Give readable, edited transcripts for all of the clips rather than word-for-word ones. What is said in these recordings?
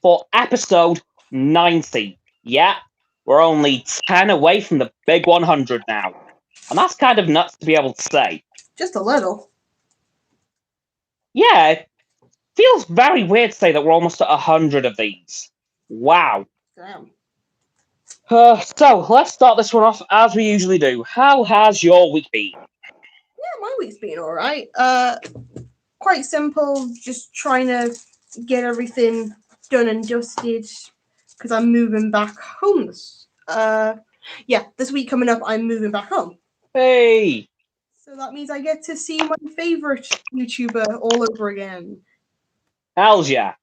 for episode 90. Yeah, we're only 10 away from the big 100 now. And that's kind of nuts to be able to say. Just a little. Yeah, it feels very weird to say that we're almost at 100 of these. Wow. Damn. So, let's start this one off as we usually do. How has your week been? Yeah, my week's been alright. Quite simple, just trying to get everything done and dusted because I'm moving back home. This week coming up, I'm moving back home. Hey! So that means I get to see my favorite YouTuber all over again. Hells yeah.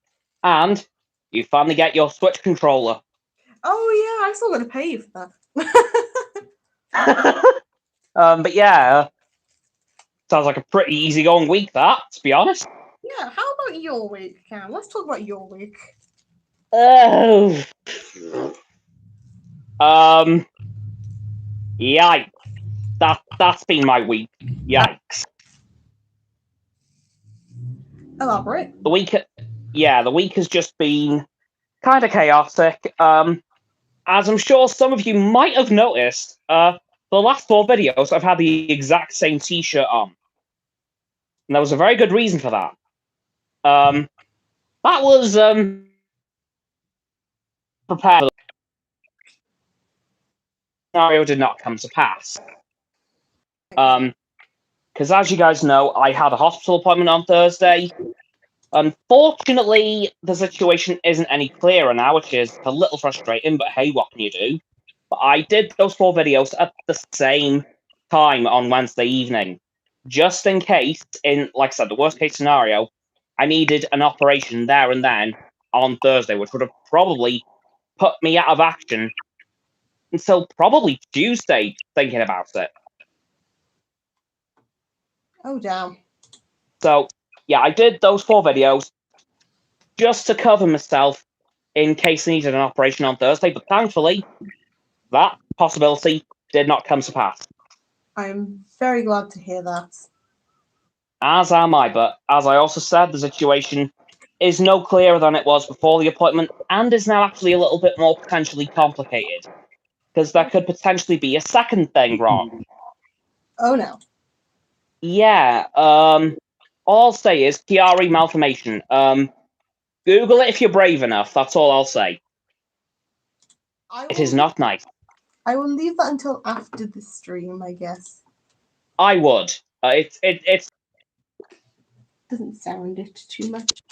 And you finally get your Switch controller. Oh yeah, I still got to pay you for that. But yeah, sounds like a pretty easygoing week, that, to be honest. Yeah, how about your week, Cam? Let's talk about your week. Oh. Yikes. That's been my week. Yikes. Elaborate. The week has just been kind of chaotic. As I'm sure some of you might have noticed, the last 4 videos I've had the exact same t-shirt on. And there was a very good reason for that. That was prepared. Scenario did not come to pass. Because as you guys know, I had a hospital appointment on Thursday. Unfortunately, the situation isn't any clearer now, which is a little frustrating, but hey, what can you do? But I did those 4 videos at the same time on Wednesday evening, just in case, in, like I said, the worst case scenario, I needed an operation there and then on Thursday, which would have probably put me out of action until probably Tuesday, thinking about it. Oh, damn. So, yeah, I did those 4 videos just to cover myself in case I needed an operation on Thursday, but thankfully, that possibility did not come to pass. I'm very glad to hear that. As am I, but as I also said, the situation is no clearer than it was before the appointment, and is now actually a little bit more potentially complicated, because there could potentially be a second thing wrong. Oh no. Yeah, all I'll say is Chiari malformation. Google it if you're brave enough, that's all I'll say. It is not nice. I will leave that until after the stream, I guess. I would. It's doesn't sound it too much.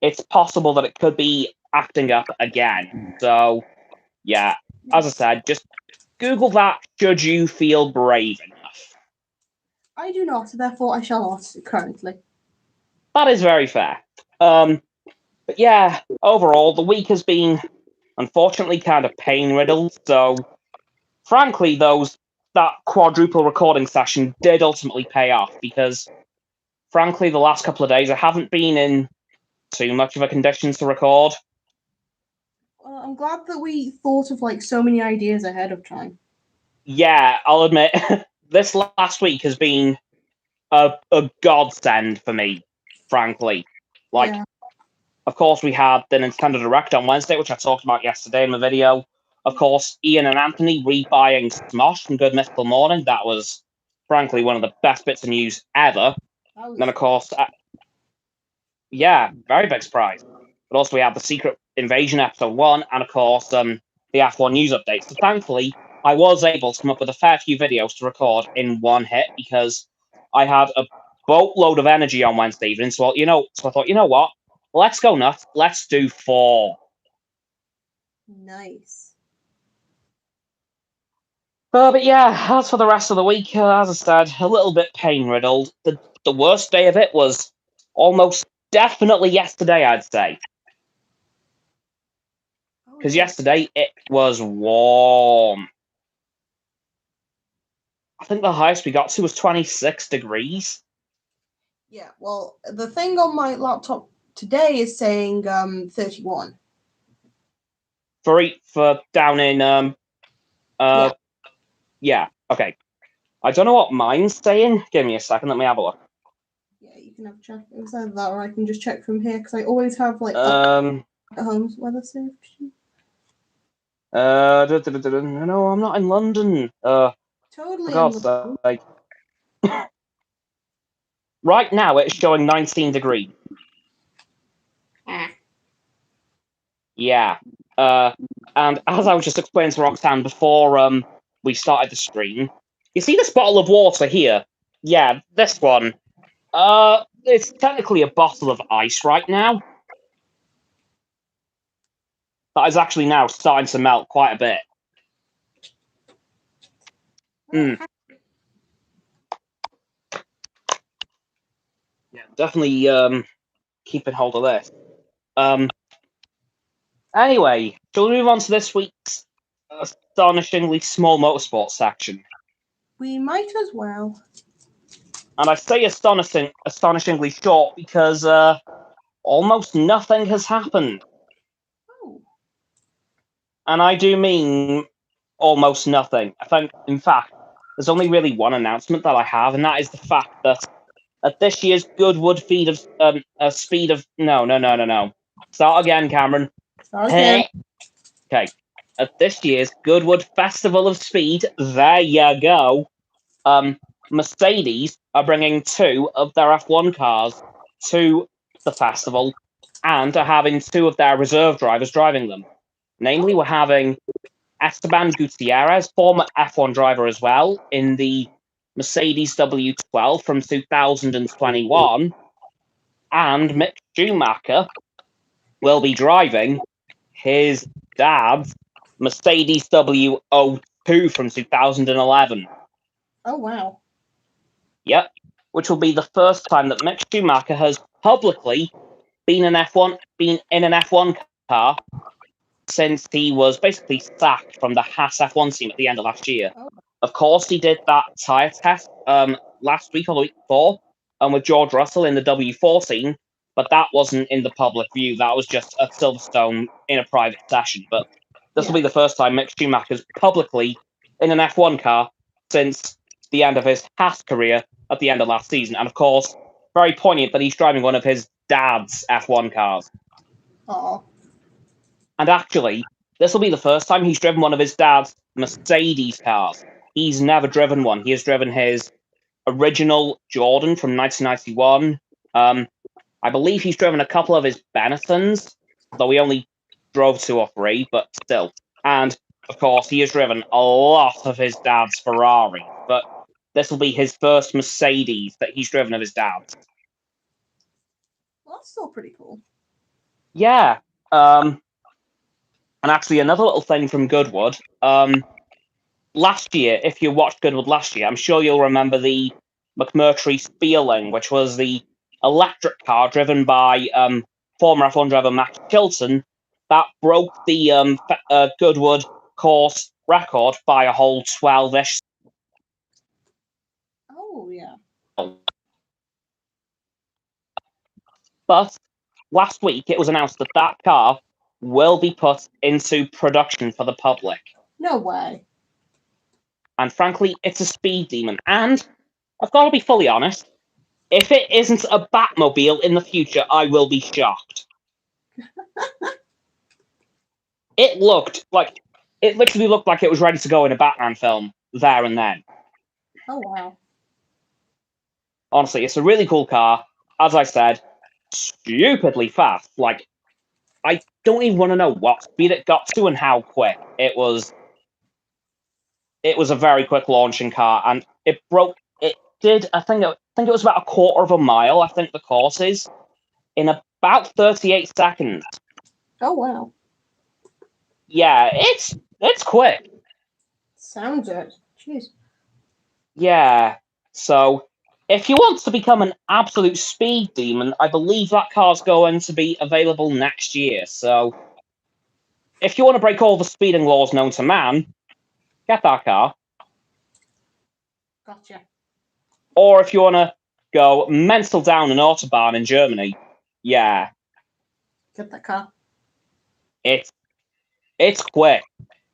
It's possible that it could be acting up again. So, yeah, as I said, just Google that should you feel brave enough. I do not, therefore I shall not currently. That is very fair. But yeah, overall, the week has been, unfortunately, kind of pain-riddled, so frankly, that quadruple recording session did ultimately pay off, because frankly, the last couple of days I haven't been in too much of a condition to record. Well, I'm glad that we thought of so many ideas ahead of time. Yeah, I'll admit, this last week has been a godsend for me, frankly. Of course, we had the Nintendo Direct on Wednesday, which I talked about yesterday in the video. Of course, Ian and Anthony rebuying Smosh from Good Mythical Morning. That was, frankly, one of the best bits of news ever. And then, of course, very big surprise. But also, we had the Secret Invasion Episode 1, and, of course, the F1 news updates. So, thankfully, I was able to come up with a fair few videos to record in one hit, because I had a boatload of energy on Wednesday evening. So I thought, you know what? Let's go nuts. Let's do 4. Nice. But yeah, as for the rest of the week, as I said, a little bit pain-riddled. The worst day of it was almost definitely yesterday, I'd say. Because yesterday, it was warm. I think the highest we got to was 26 degrees. Yeah, well, the thing on my laptop today is saying 31. For down in yeah, okay. I don't know what mine's saying. Give me a second, let me have a look. Yeah, you can have a check. It was either that, or I can just check from here, because I always have Holmes, weather station. No, I'm not in London. For Totally God's unlockable. sake. Right now, it's showing 19 degrees. Ah. Yeah. And as I was just explaining to Roxanne before we started the stream, you see this bottle of water here? Yeah, this one. It's technically a bottle of ice right now. That is actually now starting to melt quite a bit. Yeah, definitely keeping hold of this. Anyway, shall we move on to this week's astonishingly small motorsports section? We might as well. And I say astonishingly short because almost nothing has happened. Oh. And I do mean almost nothing. I think, in fact, there's only really one announcement that I have, and that is the fact that at this year's Goodwood feed of speed of no. Start again, Cameron. Okay. Okay. At this year's Goodwood Festival of Speed, there you go. Mercedes are bringing two of their F1 cars to the festival and are having two of their reserve drivers driving them. Namely, we're having Esteban Gutierrez, former F1 driver as well, in the Mercedes W12 from 2021, and Mick Schumacher will be driving his dad's Mercedes W02 from 2011. Oh wow. Yep, which will be the first time that Mick Schumacher has publicly been in an F1 car since he was basically sacked from the Haas F1 team at the end of last year. Oh. Of course, he did that tyre test last week or the week before, with George Russell in the W14, but that wasn't in the public view. That was just at Silverstone in a private session. But this will be the first time Mick Schumacher's publicly in an F1 car since the end of his Haas career at the end of last season. And of course, very poignant that he's driving one of his dad's F1 cars. Oh. And actually, this will be the first time he's driven one of his dad's Mercedes cars. He's never driven one. He has driven his original Jordan from 1991. I believe he's driven a couple of his Benettons, though he only drove 2 or 3, but still. And, of course, he has driven a lot of his dad's Ferrari, but this will be his first Mercedes that he's driven of his dad's. Well, that's still pretty cool. Yeah. And actually, another little thing from Goodwood. Last year, if you watched Goodwood last year, I'm sure you'll remember the McMurtry Spearling, which was the electric car driven by former F1 driver Max Chilton that broke the Goodwood course record by a whole 12-ish. Oh yeah. But last week, it was announced that that car will be put into production for the public. No way. And frankly, it's a speed demon. And I've got to be fully honest, if it isn't a Batmobile in the future, I will be shocked. It literally looked like it was ready to go in a Batman film there and then. Oh wow. Honestly, it's a really cool car. As I said, stupidly fast. Like, I don't even want to know what speed it got to and how quick. It was a very quick launching car, and it did, I think it was about a quarter of a mile, I think the course is, in about 38 seconds. Oh wow. Yeah, it's quick. Sounds it. Jeez. Yeah, so if you want to become an absolute speed demon, I believe that car's going to be available next year. So if you want to break all the speeding laws known to man, get that car. Gotcha. Or if you want to go mental down an Autobahn in Germany, yeah. Get that car. It's quick.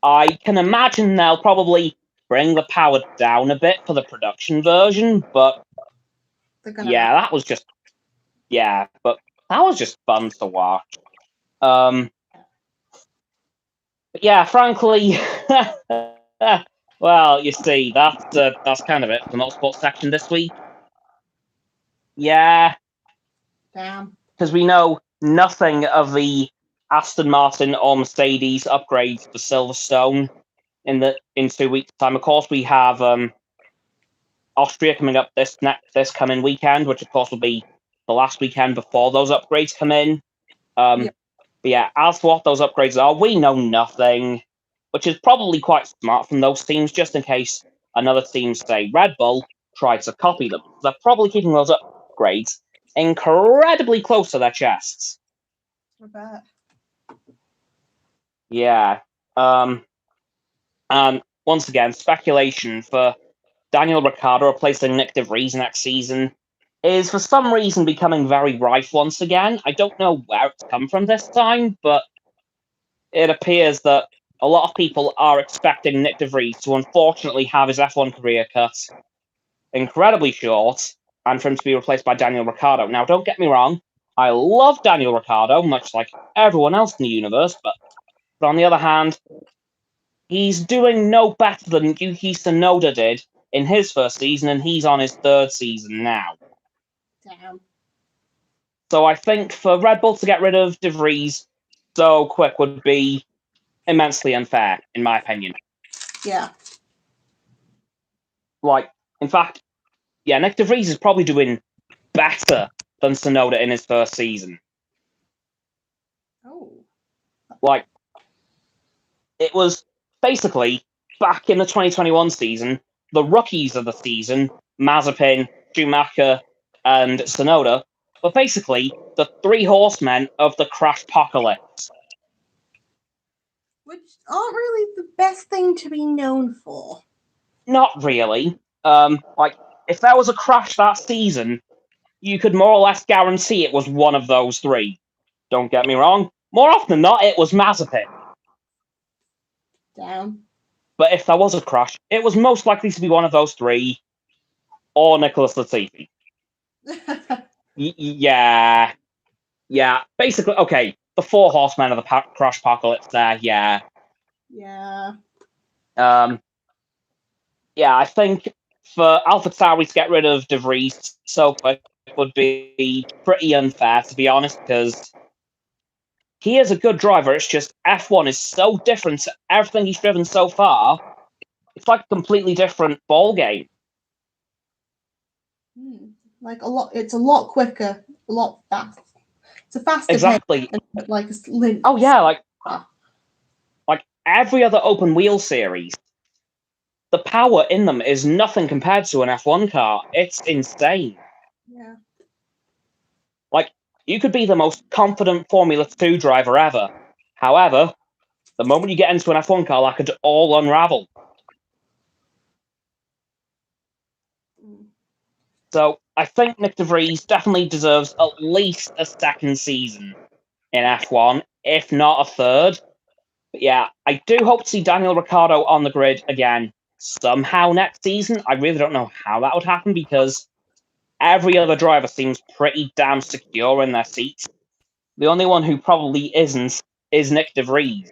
I can imagine they'll probably bring the power down a bit for the production version, but yeah, that was just fun to watch. Yeah, frankly, well, you see, that's kind of it for the motorsport section this week. Yeah, Damn. because we know nothing of the Aston Martin or Mercedes upgrades for Silverstone in 2 weeks' time. Of course, we have Austria coming up this coming weekend, which of course will be the last weekend before those upgrades come in. Yeah. But yeah, as for what those upgrades are, we know nothing, which is probably quite smart from those teams, just in case another team, say Red Bull, tries to copy them. They're probably keeping those upgrades incredibly close to their chests. I bet. Yeah. And once again, speculation for Daniel Ricciardo replacing Nick De Vries next season is for some reason becoming very rife once again. I don't know where it's come from this time, but it appears that a lot of people are expecting Nick De Vries to unfortunately have his F1 career cut incredibly short and for him to be replaced by Daniel Ricciardo. Now, don't get me wrong, I love Daniel Ricciardo, much like everyone else in the universe, but on the other hand, he's doing no better than Yuki Tsunoda did in his first season, and he's on his third season now. Damn. So I think for Red Bull to get rid of De Vries so quick would be immensely unfair, in my opinion. Yeah. In fact, yeah, Nick De Vries is probably doing better than Tsunoda in his first season. Oh. It was basically back in the 2021 season, the rookies of the season, Mazepin, Schumacher, and Tsunoda, were basically the three horsemen of the crash apocalypse. Which aren't really the best thing to be known for. Not really. If there was a crash that season, you could more or less guarantee it was one of those three. Don't get me wrong. More often than not, it was Mazepin. Damn. But if there was a crash, it was most likely to be one of those three, or Nicholas Latifi. Yeah. Basically, okay. The four horsemen of the crash apocalypse. There, yeah. Yeah. Yeah. I think for AlphaTauri to get rid of De Vries so quick would be pretty unfair, to be honest, because he is a good driver. It's just F1 is so different to everything he's driven so far. It's like a completely different ball game. Like it's a lot quicker, a lot faster. It's a faster Exactly. pace, like a lint. Oh yeah, like every other open wheel series, the power in them is nothing compared to an F1 car. It's insane. Yeah. You could be the most confident Formula 2 driver ever. However, the moment you get into an F1 car, that could all unravel. So I think Nick De Vries definitely deserves at least a second season in F1, if not a third. But yeah, I do hope to see Daniel Ricciardo on the grid again somehow next season. I really don't know how that would happen because every other driver seems pretty damn secure in their seats. The only one who probably isn't is Nick De Vries.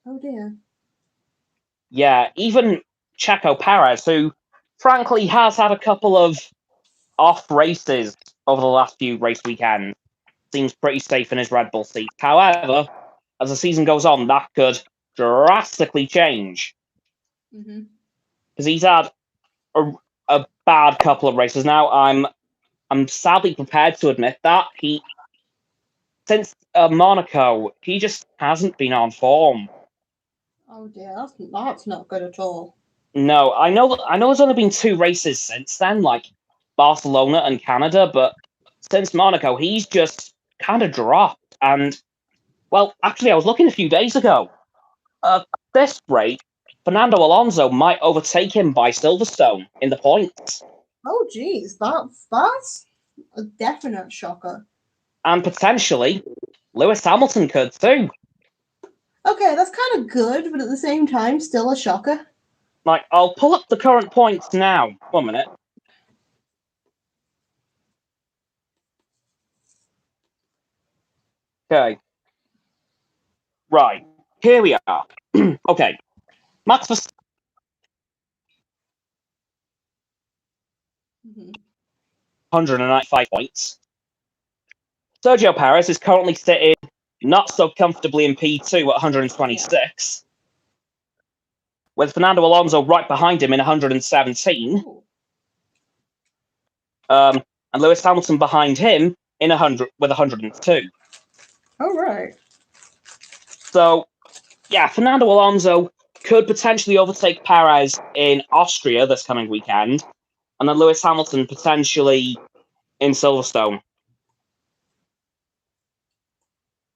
Oh dear. Yeah, even Checo Perez, who frankly has had a couple of off races over the last few race weekends, seems pretty safe in his Red Bull seat. However, as the season goes on, that could drastically change. Because he's had a bad couple of races now. I'm sadly prepared to admit that since Monaco, he just hasn't been on form. Oh dear, that's not good at all. No, I know there's only been 2 races since then, like Barcelona and Canada, but since Monaco, he's just kind of dropped. And well, actually, I was looking a few days ago. At this rate, Fernando Alonso might overtake him by Silverstone in the points. Oh geez, that's a definite shocker. And potentially, Lewis Hamilton could too. Okay, that's kind of good, but at the same time, still a shocker. I'll pull up the current points now. 1 minute. Okay. Right, here we are. Okay, Max Verstappen, Mhm. 195 points. Sergio Perez is currently sitting not so comfortably in P2 at 126, with Fernando Alonso right behind him in 117, Ooh. and Lewis Hamilton behind him in 100 with 102. Oh, right. So, yeah, Fernando Alonso could potentially overtake Perez in Austria this coming weekend, and then Lewis Hamilton potentially in Silverstone.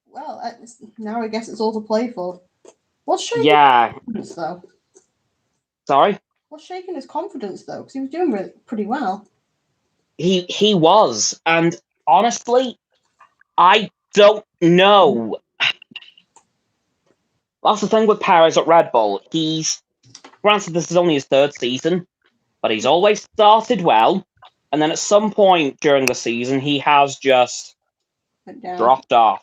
Well, now I guess it's all to play for. What's shaking Yeah, his confidence, though? sorry? What's shaking his confidence, though? Because he was doing pretty well. He was, and honestly, I don't know. That's the thing with Perez at Red Bull. Granted, this is only his third season, but he's always started well, and then at some point during the season, he has just Went down. dropped off.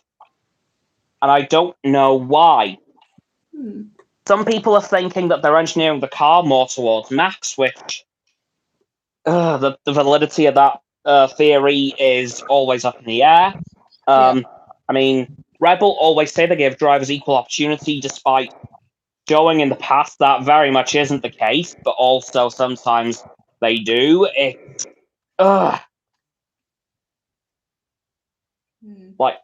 And I don't know why. Hmm. Some people are thinking that they're engineering the car more towards Max, which the validity of that theory is always up in the air. I mean, Red Bull always say they give drivers equal opportunity, despite showing in the past that very much isn't the case, but also sometimes they do. It's like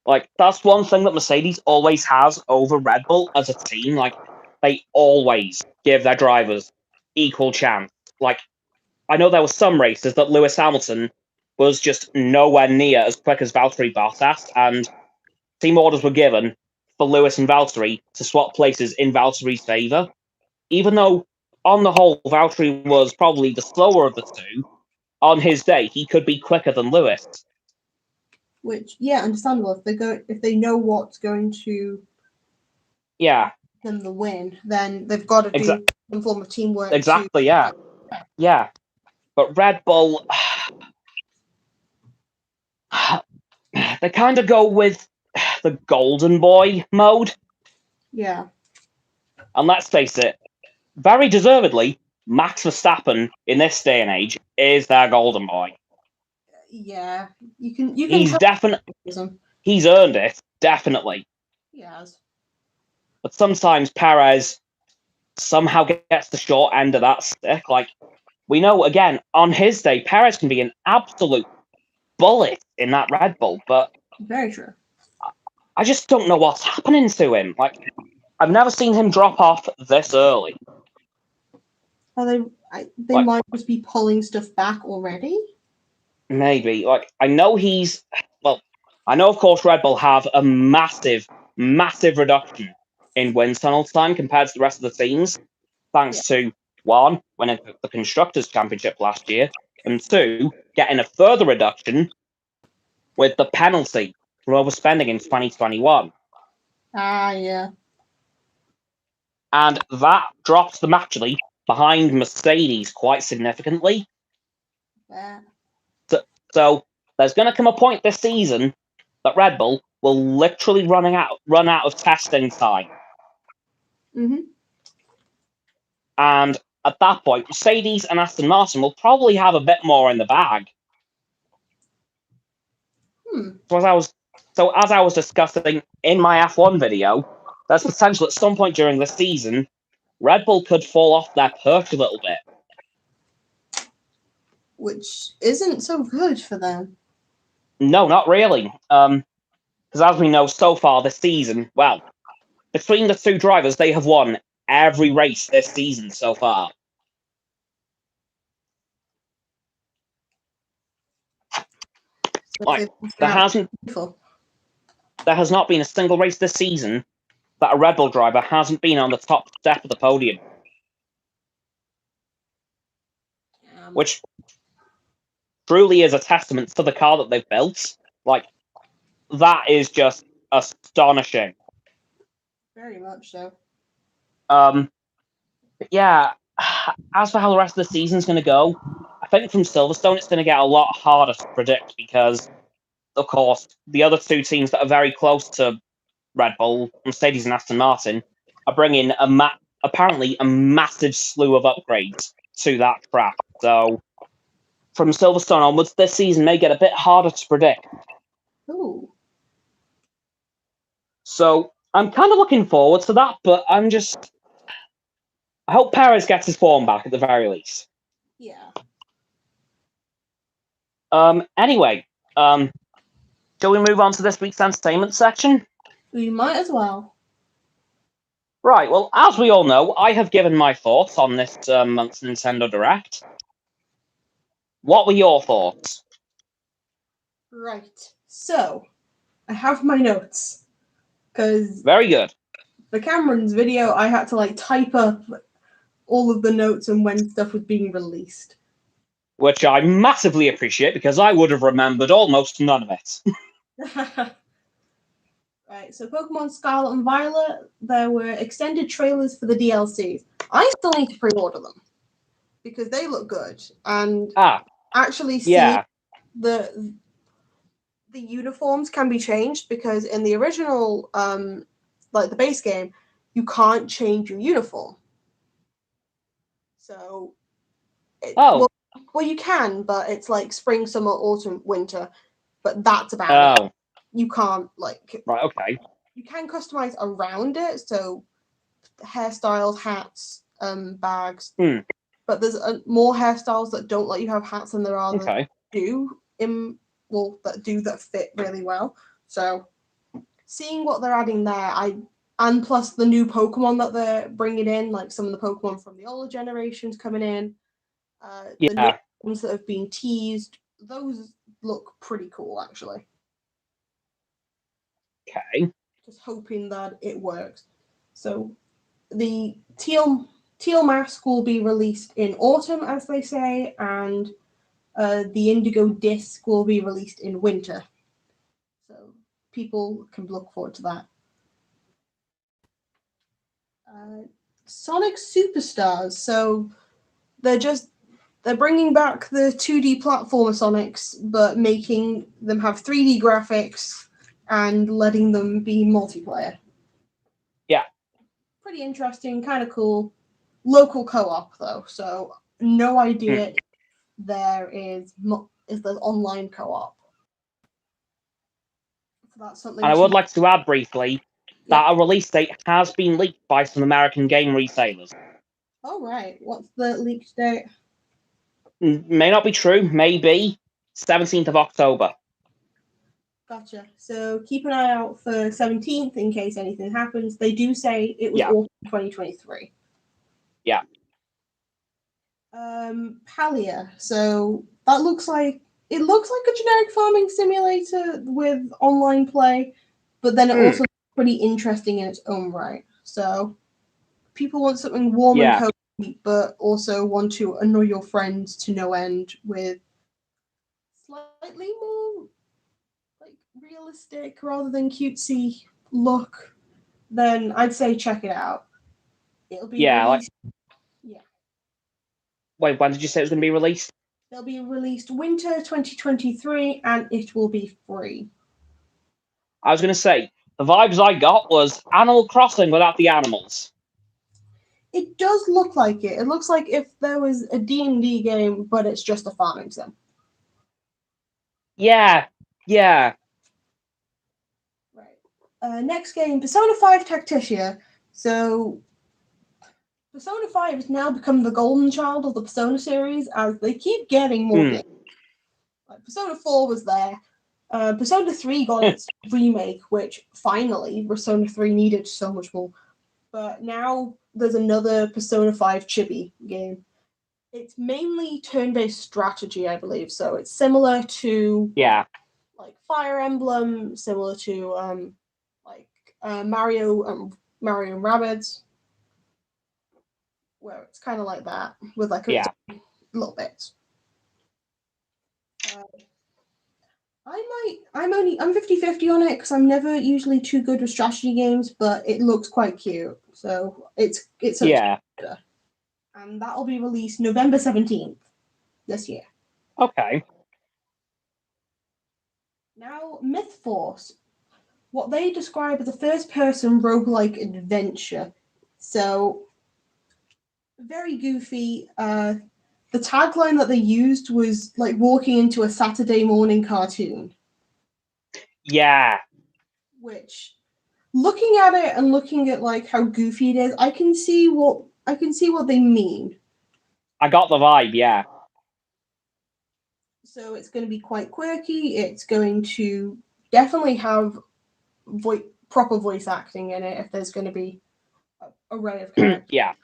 like that's one thing that Mercedes always has over Red Bull as a team. Like they always give their drivers equal chance. Like I know there were some races that Lewis Hamilton was just nowhere near as quick as Valtteri Bottas, and team orders were given for Lewis and Valtteri to swap places in Valtteri's favour. Even though, on the whole, Valtteri was probably the slower of the two, on his day, he could be quicker than Lewis. Which, yeah, understandable. If they know what's going to Yeah. them the win, then they've got to do some form of teamwork. Exactly, yeah. Yeah. But Red Bull, they kind of go with the golden boy mode. Yeah. And let's face it, very deservedly, Max Verstappen in this day and age is their golden boy. Yeah, you can. He's definitely. He's earned it, definitely. He has. But sometimes Perez somehow gets the short end of that stick. Like we know, again, on his day, Perez can be an absolute bullet in that Red Bull, but very true. I just don't know what's happening to him. Like I've never seen him drop off this early. Well, they might just be pulling stuff back already. Maybe. Like I know I know of course Red Bull have a massive reduction in wind tunnel time compared to the rest of the teams, thanks to one, winning the Constructors' Championship last year, and two, getting a further reduction with the penalty for overspending in 2021. Yeah. And that drops them actually behind Mercedes quite significantly. Yeah. So there's going to come a point this season that Red Bull will literally run out of testing time. Mm-hmm. And at that point, Mercedes and Aston Martin will probably have a bit more in the bag. So as I was discussing in my F1 video, there's potential at some point during this season, Red Bull could fall off their perch a little bit. Which isn't so good for them. No, not really. Because as we know so far this season, well, between the two drivers, they have won every race this season so far. Like, there has not been a single race this season that a Red Bull driver hasn't been on the top step of the podium. Which truly is a testament to the car that they've built. Like, that is just astonishing. Very much so. But yeah, as for how the rest of the season's going to go, I think from Silverstone it's going to get a lot harder to predict because, of course, the other two teams that are very close to Red Bull, Mercedes, and Aston Martin are bringing apparently a massive slew of upgrades to that track. So from Silverstone onwards, this season may get a bit harder to predict. Ooh. So I'm kind of looking forward to that, but I hope Perez gets his form back at the very least. Yeah. Anyway, shall we move on to this week's entertainment section? We might as well. Right, well, as we all know, I have given my thoughts on this month's Nintendo Direct. What were your thoughts? Right. So, I have my notes. Because Very good. for Cameron's video, I had to type up all of the notes and when stuff was being released. Which I massively appreciate because I would have remembered almost none of it. Right, so Pokemon Scarlet and Violet, there were extended trailers for the DLCs. I still need to pre-order them because they look good. And actually seeing the uniforms can be changed because in the original, the base game, you can't change your uniform. So, well, you can, but it's like spring, summer, autumn, winter. But that's about it. You can't Right, okay. You can customize around it, so hairstyles, hats, bags. But there's more hairstyles that don't let you have hats than there are that that fit really well. So seeing what they're adding there, and plus the new Pokemon that they're bringing in, like some of the Pokemon from the older generations coming in, the new ones that have been teased, those look pretty cool actually. Okay. Just hoping that it works. So the teal mask will be released in autumn, as they say, and the indigo disc will be released in winter. So people can look forward to that. Sonic Superstars. So they're bringing back the 2D platformer Sonics, but making them have 3D graphics and letting them be multiplayer. Yeah. Pretty interesting, kind of cool. Local co-op though, so no idea if there's online co-op. So that's something. And I would like to add briefly that a release date has been leaked by some American game retailers. Oh right, what's the leaked date? May not be true, maybe 17th of October. Gotcha. So keep an eye out for 17th in case anything happens. They do say it was autumn 2023. Yeah. Palia. So that looks like a generic farming simulator with online play, but then it also looks pretty interesting in its own right. So people want something warm and cozy, but also want to annoy your friends to no end with slightly more realistic rather than cutesy look, then I'd say check it out. It'll be released. Wait, when did you say it was going to be released? It'll be released winter 2023, and it will be free. I was going to say, the vibes I got was Animal Crossing without the animals. It does look like it. It looks like if there was a D&D game, but it's just a farming sim. Yeah. Right. Next game, Persona 5 Tacticia. So Persona 5 has now become the golden child of the Persona series as they keep getting more games. Like Persona 4 was there. Persona 3 got its remake, which finally Persona 3 needed so much more. But now there's another Persona 5 chibi game. It's mainly turn-based strategy, I believe. So it's similar to like Fire Emblem, similar to Mario and Rabbids, where it's kind of like that with like a little bit. I'm 50-50 on it because I'm never usually too good with strategy games, but it looks quite cute. So it's and that'll be released November 17th this year. Okay. Now Myth Force. what they describe as a first-person roguelike adventure. So, very goofy. The tagline that they used was like walking into a Saturday morning cartoon. Yeah. Which, looking at it and looking at like how goofy it is, I can see what they mean. I got the vibe, yeah. So it's going to be quite quirky. It's going to definitely have proper voice acting in it if there's going to be an array of characters. Yeah.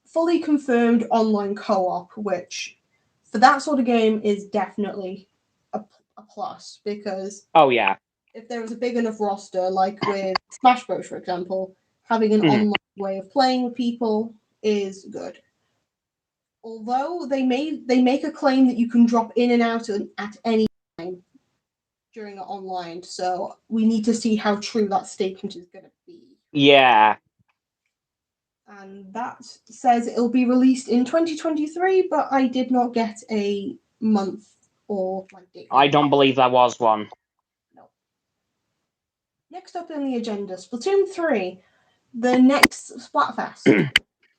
Fully confirmed online co-op, which for that sort of game is definitely a plus, because oh yeah, if there was a big enough roster, like with Smash Bros, for example, having an online way of playing with people is good. Although they make a claim that you can drop in and out at any time during it online, so we need to see how true that statement is going to be. Yeah. And that says it'll be released in 2023, but I did not get a month or like date. I don't believe there was one. No. Next up in the agenda, Splatoon 3, the next Splatfest.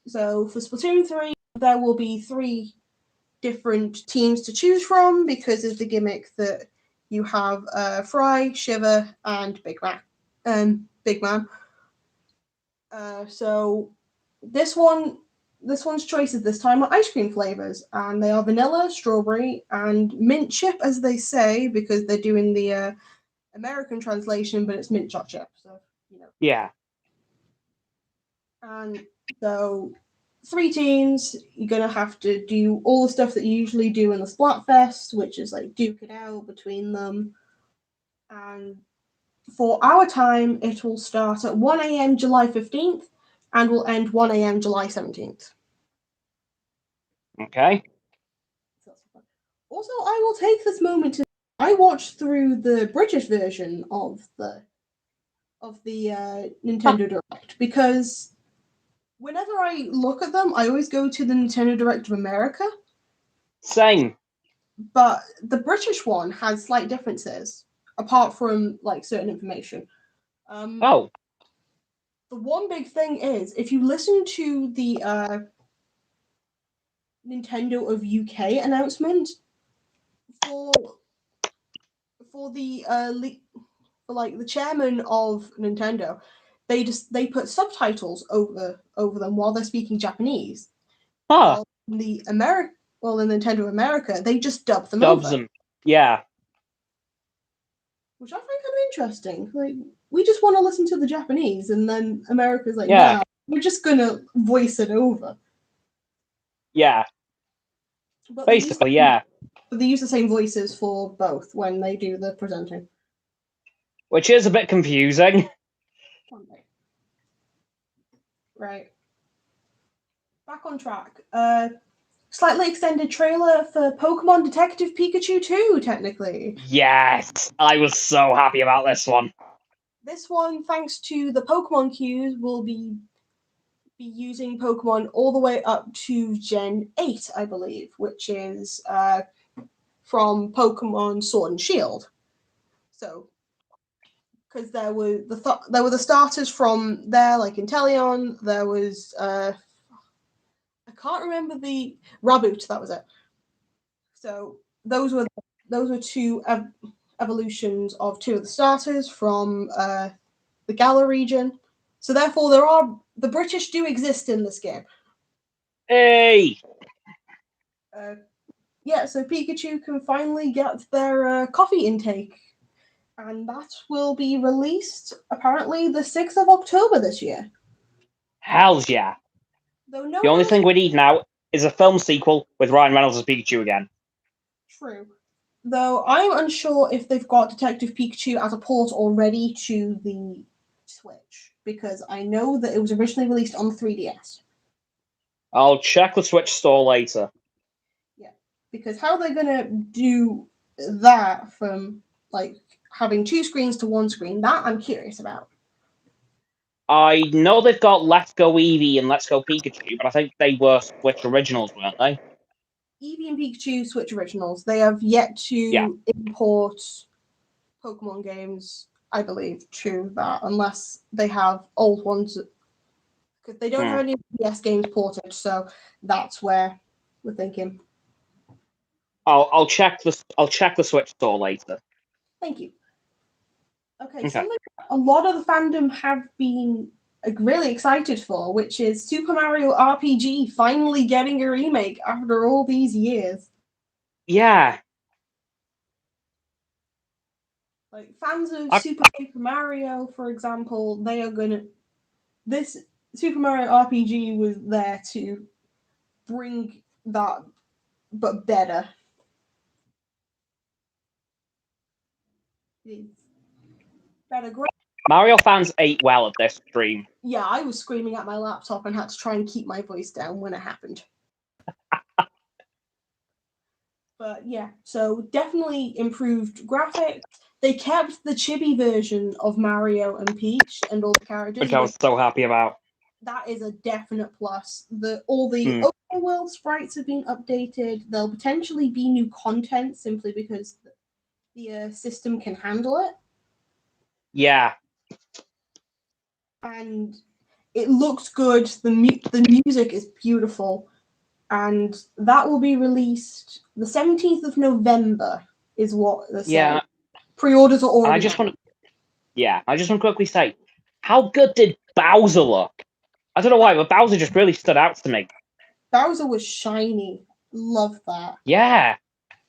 So for Splatoon 3, there will be 3 different teams to choose from because of the gimmick that you have Fry, Shiver, and Big Man. So this one's choices this time are ice cream flavors, and they are vanilla, strawberry, and mint chip, as they say, because they're doing the American translation, but it's mint chocolate chip. So Yeah. And so 3 teams, you're gonna have to do all the stuff that you usually do in the Splatfest, which is like duke it out between them. And for our time, it will start at 1 a.m. July 15th and will end 1 a.m. July 17th. Okay. Also, I will take this moment to I watched through the British version of the Nintendo Direct, because whenever I look at them, I always go to the Nintendo Direct of America. Same. But the British one has slight differences, apart from like certain information. Oh. The one big thing is, if you listen to the Nintendo of UK announcement for the the chairman of Nintendo, they put subtitles over them while they're speaking Japanese. Huh. In Nintendo America, they just dub them Dubs over. them. Yeah. Which I find kind of interesting. Like, we just want to listen to the Japanese, and then America's like, Yeah. nah, we're just gonna voice it over. Yeah. But basically, yeah. But they use the same voices for both when they do the presenting. Which is a bit confusing. Right. Back on track. Slightly extended trailer for Pokemon Detective Pikachu 2, technically. Yes! I was so happy about this one. This one, thanks to the Pokemon queues, will be using Pokemon all the way up to Gen 8, I believe, which is from Pokemon Sword and Shield. So, because there were the starters from there, like Inteleon. There was I can't remember the Raboot. That was it. So those were 2 evolutions of 2 of the starters from the Galar region. So therefore, the British do exist in this game. Hey! So Pikachu can finally get their coffee intake, and that will be released apparently the 6th of October this year. Hells yeah! The only thing we need now is a film sequel with Ryan Reynolds as Pikachu again. True. Though I'm unsure if they've got Detective Pikachu as a port already to the Switch, because I know that it was originally released on the 3DS. I'll check the Switch store later. Yeah, because how they're going to do that from like having 2 screens to 1 screen, that I'm curious about. I know they've got Let's Go Eevee and Let's Go Pikachu, but I think they were Switch originals, weren't they? Eevee and Pikachu Switch originals. They have yet to import Pokemon games, I believe, to that, unless they have old ones. Because they don't have any DS games ported, so that's where we're thinking. I'll check the Switch store later. Thank you. Okay, something a lot of the fandom have been really excited for, which is Super Mario RPG finally getting a remake after all these years. Yeah. Like fans of Super Mario, for example, they are gonna. This Super Mario RPG was there to bring that, but better. It's better. Mario fans ate well at this stream. Yeah, I was screaming at my laptop and had to try and keep my voice down when it happened. But yeah, so definitely improved graphics. They kept the chibi version of Mario and Peach and all the characters. Which I was so happy about. That is a definite plus. All the open world sprites have been updated. There'll potentially be new content simply because the system can handle it. Yeah. And it looks good. The music is beautiful. And that will be released the 17th of November, is what they're saying. Yeah. Pre-orders are already. I just want to quickly say, how good did Bowser look? I don't know why, but Bowser just really stood out to me. Bowser was shiny. Love that. Yeah.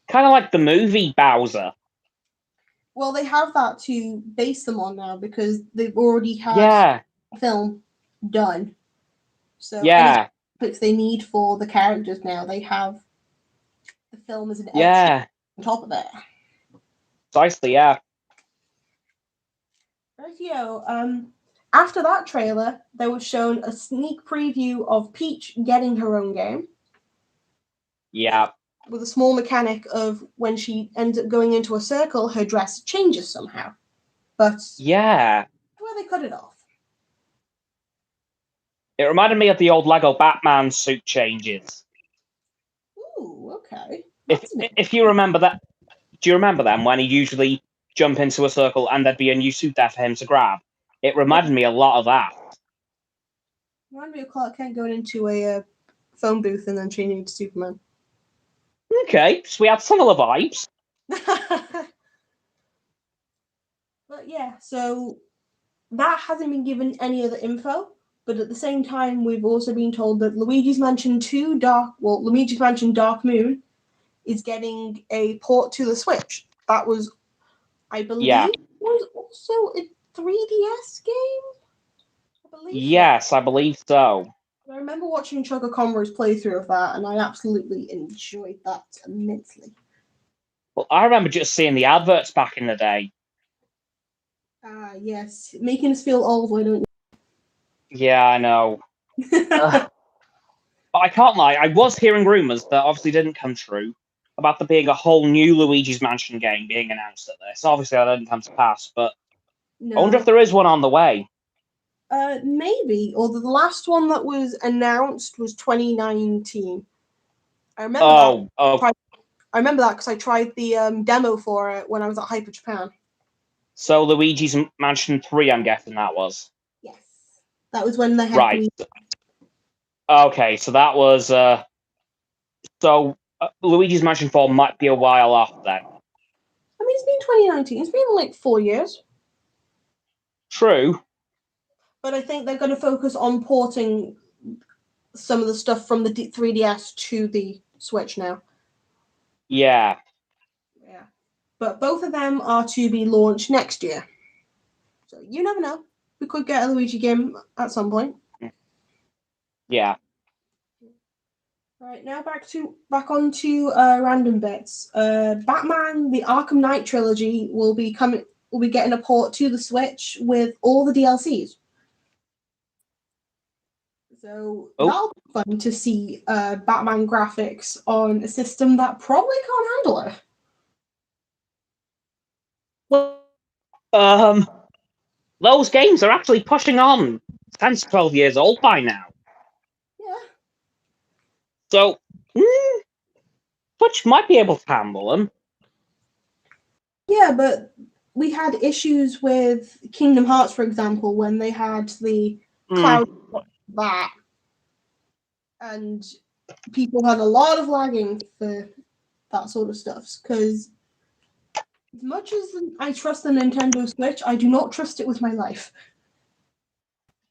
Kind of like the movie Bowser. Well, they have that to base them on now because they've already had a film done. So any topics they need for the characters now, they have the film as an extra on top of it. Precisely, yeah. Rightio. After that trailer, there was shown a sneak preview of Peach getting her own game. Yeah. With a small mechanic of when she ends up going into a circle, her dress changes somehow. But where they cut it off. It reminded me of the old Lego Batman suit changes. Ooh, okay. If you remember that, do you remember them when he usually jump into a circle and there'd be a new suit there for him to grab? It reminded me a lot of that. Reminded me of Clark Kent going into a phone booth and then changing to Superman. Okay, so we had similar vibes. But yeah, so that hasn't been given any other info. But at the same time, we've also been told that Luigi's Mansion Luigi's Mansion Dark Moon is getting a port to the Switch. That was, I believe, was also a 3DS game? Yes, I believe so. I remember watching Chugga Conroy's playthrough of that, and I absolutely enjoyed that immensely. Well, I remember just seeing the adverts back in the day. Yes. Making us feel old, why don't you? Yeah, I know. But I can't lie, I was hearing rumours that obviously didn't come true about there being a whole new Luigi's Mansion game being announced at this. Obviously, that didn't come to pass, but I wonder if there is one on the way. Maybe. Although the last one that was announced was 2019. I remember that. Oh. I remember that because I tried the demo for it when I was at Hyper Japan. So Luigi's Mansion 3, I'm guessing that was. Yes. That was when they had Luigi. Okay, so that was... Luigi's Mansion 4 might be a while off then. I mean, it's been 2019. It's been like 4 years. True. But I think they're going to focus on porting some of the stuff from the 3DS to the Switch now. Yeah. But both of them are to be launched next year. So you never know. We could get a Luigi game at some point. Yeah. Right, now back onto random bits. Batman: The Arkham Knight trilogy will be getting a port to the Switch with all the DLCs. So that'll be fun to see Batman graphics on a system that probably can't handle it. Well, those games are actually pushing on 10 to 12 years old by now. Yeah. So, Switch might be able to handle them. Yeah, but we had issues with Kingdom Hearts, for example, when they had the cloud that, and people had a lot of lagging for that sort of stuff. Because as much as I trust the Nintendo Switch, I do not trust it with my life.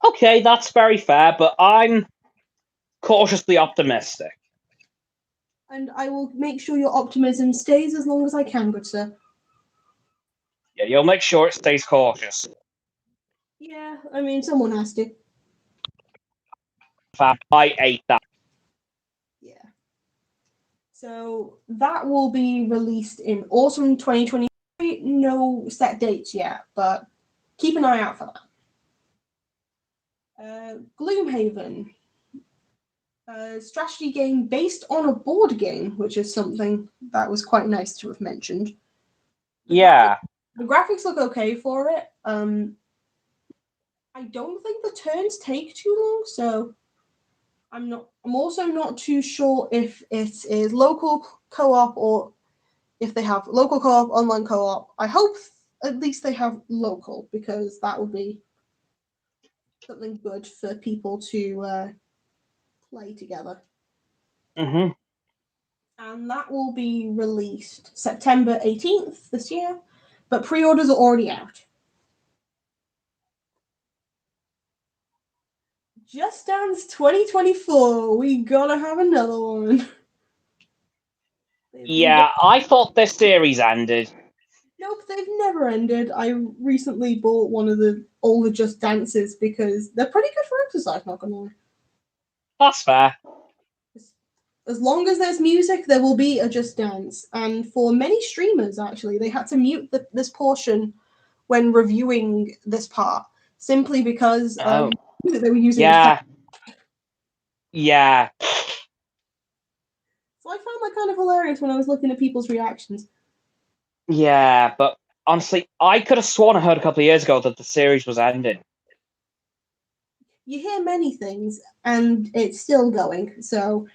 Okay, that's very fair, but I'm cautiously optimistic. And I will make sure your optimism stays as long as I can, good sir. Yeah, you'll make sure it stays cautious. Yeah, I mean, someone has to. In fact, I ate that. Yeah. So that will be released in autumn 2023. No set dates yet, but keep an eye out for that. Gloomhaven. A strategy game based on a board game, which is something that was quite nice to have mentioned. Yeah. The graphics look okay for it. I don't think the turns take too long, so I'm also not too sure if it is local co-op or if they have local co-op, online co-op. I hope at least they have local, because that would be something good for people to play together. Mm-hmm. And that will be released September 18th this year, but pre-orders are already out. Just Dance 2024, we gotta have another one. Yeah, I thought this series ended. Nope, they've never ended. I recently bought one of the older Just Dances because they're pretty good for exercise, not gonna lie. That's fair. As long as there's music, there will be a Just Dance. And for many streamers, actually, they had to mute this portion when reviewing this part, simply because they were using. Yeah. Yeah. So I found that kind of hilarious when I was looking at people's reactions. Yeah, but honestly, I could have sworn I heard a couple of years ago that the series was ending. You hear many things, and it's still going, so...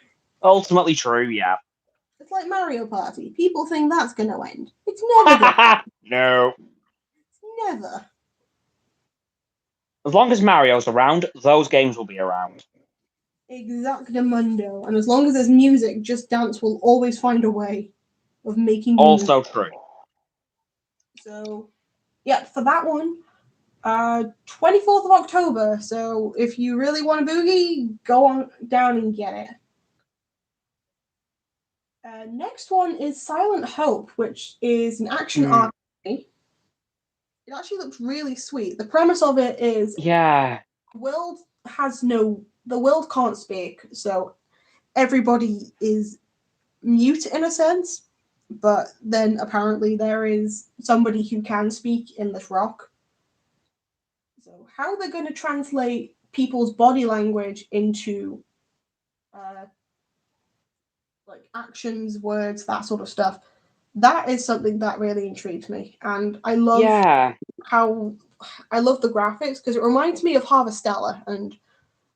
Ultimately true, yeah. It's like Mario Party. People think that's going to end. It's never going to end. No. It's never. As long as Mario's around, those games will be around. Exactamundo. And as long as there's music, Just Dance will always find a way of making you Also move. true. So, yeah, for that one, 24th of October. So if you really want a boogie, go on down and get it. Next one is Silent Hope, which is an action RPG. It actually looks really sweet. The premise of it is the world can't speak, so everybody is mute in a sense, but then apparently there is somebody who can speak in this rock. So how they're going to translate people's body language into like actions, words, that sort of stuff, that is something that really intrigues me. And I love I love the graphics, because it reminds me of Harvestella, and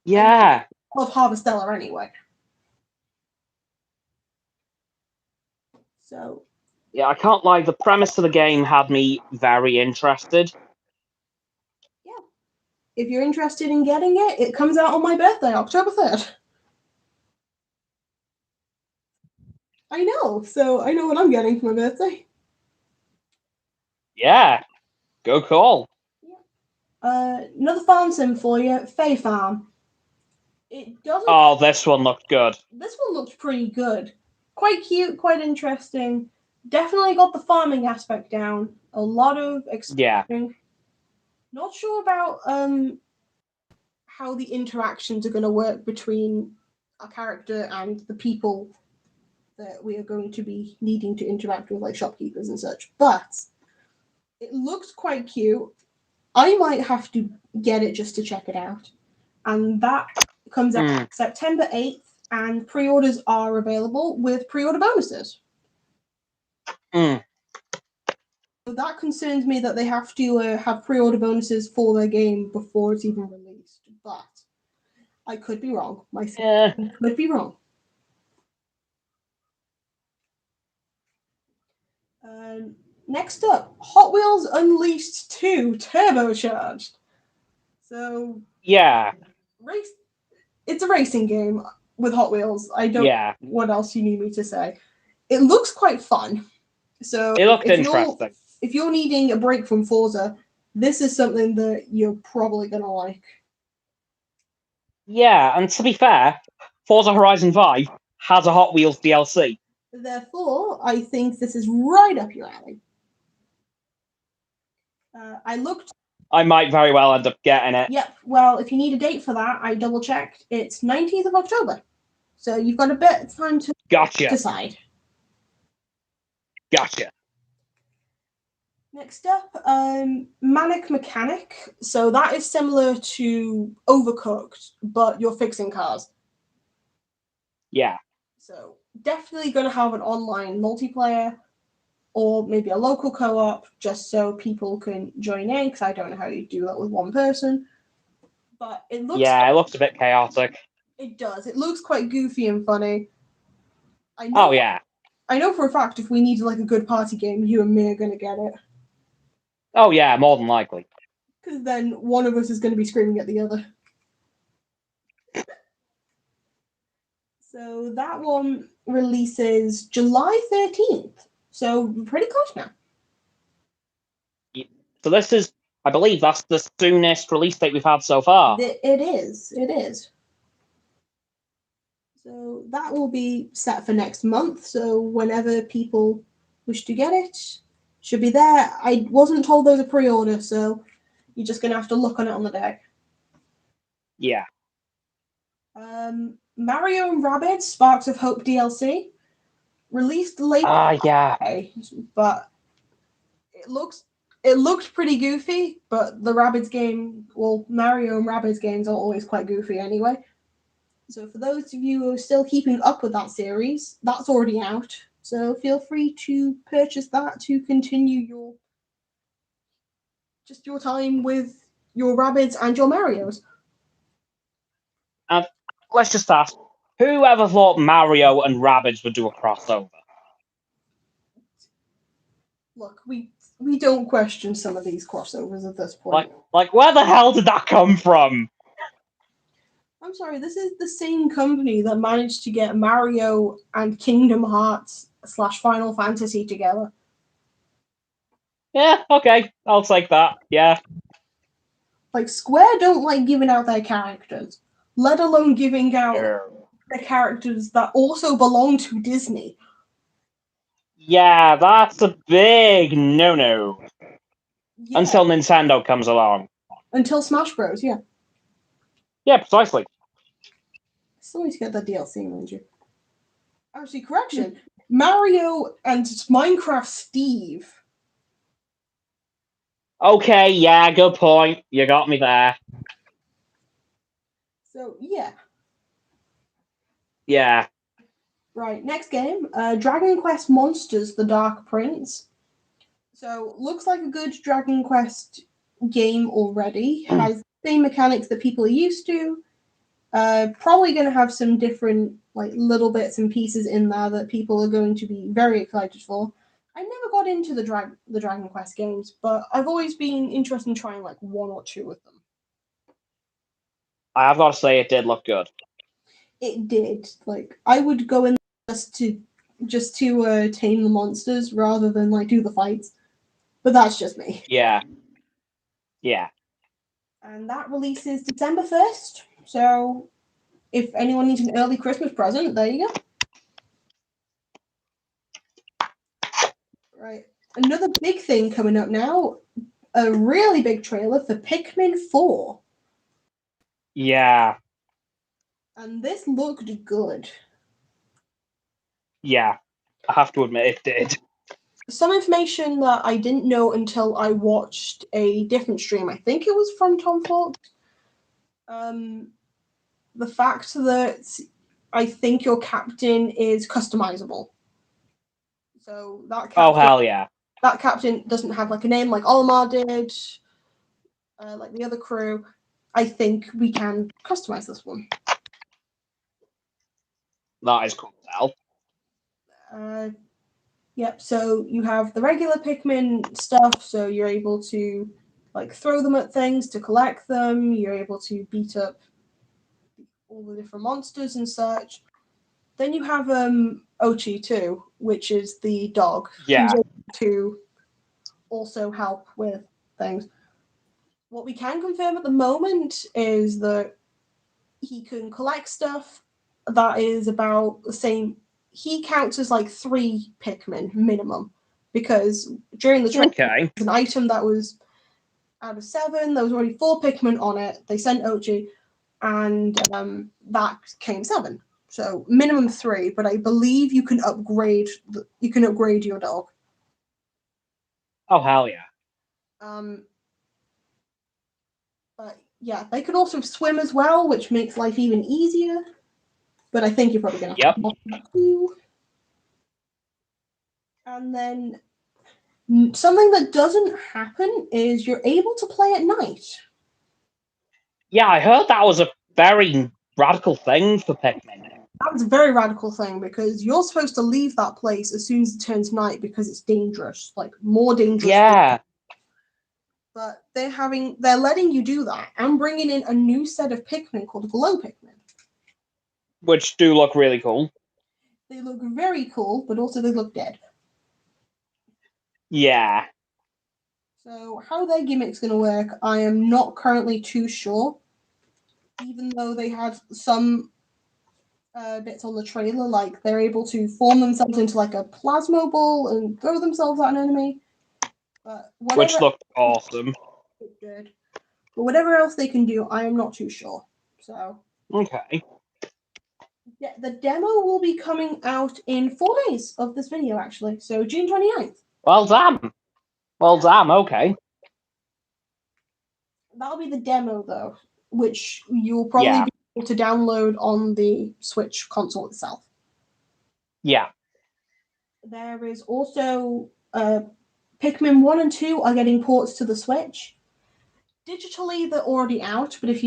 I love Harvestella anyway. So yeah, I can't lie, the premise of the game had me very interested. Yeah. If you're interested in getting it, it comes out on my birthday, October 3rd. I know, so I know what I'm getting for my birthday. Yeah, go call. Another farm sim for you, Fae Farm. It doesn't. Oh, this one looked good. This one looks pretty good. Quite cute, quite interesting. Definitely got the farming aspect down. A lot of exploring. Not sure about how the interactions are going to work between our character and the people that we are going to be needing to interact with, like shopkeepers and such. But it looks quite cute. I might have to get it just to check it out. And that comes out September 8th, and pre-orders are available with pre-order bonuses. So that concerns me that they have to have pre-order bonuses for their game before it's even released. But I could be wrong. Could be wrong. Next up, Hot Wheels Unleashed 2 Turbocharged. So, Yeah. It's a racing game with Hot Wheels. I don't Yeah. what else you need me to say. It looks quite fun. So It looked interesting. if you're needing a break from Forza, this is something that you're probably gonna like. Yeah, and to be fair, Forza Horizon 5 has a Hot Wheels DLC. Therefore, I think this is right up your alley. I might very well end up getting it. Yep. Well, if you need a date for that, I double checked. It's 19th of October. So you've got a bit of time to decide. Gotcha. Next up, Manic Mechanic. So that is similar to Overcooked, but you're fixing cars. Yeah. So definitely going to have an online multiplayer or maybe a local co-op just so people can join in, because I don't know how you do that with one person. But it looks... Yeah, it looks a bit chaotic. It does. It looks quite goofy and funny. Oh, yeah. I know for a fact if we need like a good party game, you and me are going to get it. Oh, yeah, more than likely. Because then one of us is going to be screaming at the other. So that one releases July 13th. So pretty close now. So this is, I believe, that's the soonest release date we've had so far. It is. So that will be set for next month. So whenever people wish to get it, should be there. I wasn't told there's a pre-order, so you're just going to have to look on it on the day. Yeah. Mario and Rabbids Sparks of Hope DLC released late. Yeah. But it looked pretty goofy. But the Rabbids game, well, Mario and Rabbids games are always quite goofy anyway. So for those of you who are still keeping up with that series, that's already out. So feel free to purchase that to continue your time with your Rabbids and your Marios. And let's just ask, whoever thought Mario and Rabbids would do a crossover? Look, we don't question some of these crossovers at this point. Like where the hell did that come from? I'm sorry, this is the same company that managed to get Mario and Kingdom Hearts / Final Fantasy together. Yeah, okay, I'll take that. Yeah. Like, Square don't like giving out their characters, let alone giving out the characters that also belong to Disney. Yeah, that's a big no-no. Yeah. Until Nintendo comes along. Until Smash Bros, yeah. Yeah, precisely. Still need to get that DLC, mind you. Actually, correction. Mario and Minecraft Steve. Okay, yeah, good point. You got me there. So, yeah. Yeah. Right, next game. Dragon Quest Monsters: The Dark Prince. So, looks like a good Dragon Quest game already. Has the same mechanics that people are used to. Probably going to have some different like little bits and pieces in there that people are going to be very excited for. I never got into the Dragon Quest games, but I've always been interested in trying like one or two of them. I have got to say, it did look good. It did. Like, I would go in just to tame the monsters rather than like do the fights. But that's just me. Yeah. Yeah. And that releases December 1st. So if anyone needs an early Christmas present, there you go. Right. Another big thing coming up now, a really big trailer for Pikmin 4. Yeah. And this looked good. Yeah. I have to admit it did. Some information that I didn't know until I watched a different stream. I think it was from Tom Ford. The fact that I think your captain is customizable. So that captain, oh, hell yeah. That captain doesn't have like a name like Olimar did, like the other crew. I think we can customize this one. That is cool. Yep, so you have the regular Pikmin stuff, so you're able to like throw them at things to collect them, you're able to beat up all the different monsters and such. Then you have Ochi too, which is the dog, Yeah. who's able to also help with things. What we can confirm at the moment is that he can collect stuff that is about the same. He counts as like 3 Pikmin minimum, because during the training, Okay. an item that was out of 7, there was already 4 Pikmin on it. They sent Ochi, and that came 7. So minimum 3, but I believe you can upgrade. You can upgrade your dog. Oh, hell yeah. But yeah, they can also swim as well, which makes life even easier. But I think you're probably gonna have to do. And then something that doesn't happen is you're able to play at night. Yeah, I heard that was a very radical thing for Pikmin. That's a very radical thing, because you're supposed to leave that place as soon as it turns night because it's dangerous, like more dangerous. Yeah. But they're letting you do that and bringing in a new set of Pikmin called Glow Pikmin. Which do look really cool. They look very cool, but also they look dead. Yeah. So how their gimmick's going to work, I am not currently too sure. Even though they had some bits on the trailer, like they're able to form themselves into like a plasma ball and throw themselves at an enemy. But Which looked awesome. It did. But whatever else they can do, I am not too sure. So okay. Yeah, the demo will be coming out in 4 days of this video, actually. So June 29th. Well, damn. Well, damn. Okay. That'll be the demo, though, which you'll probably be able to download on the Switch console itself. Yeah. There is also Pikmin 1 and 2 are getting ports to the Switch. Digitally, they're already out, but if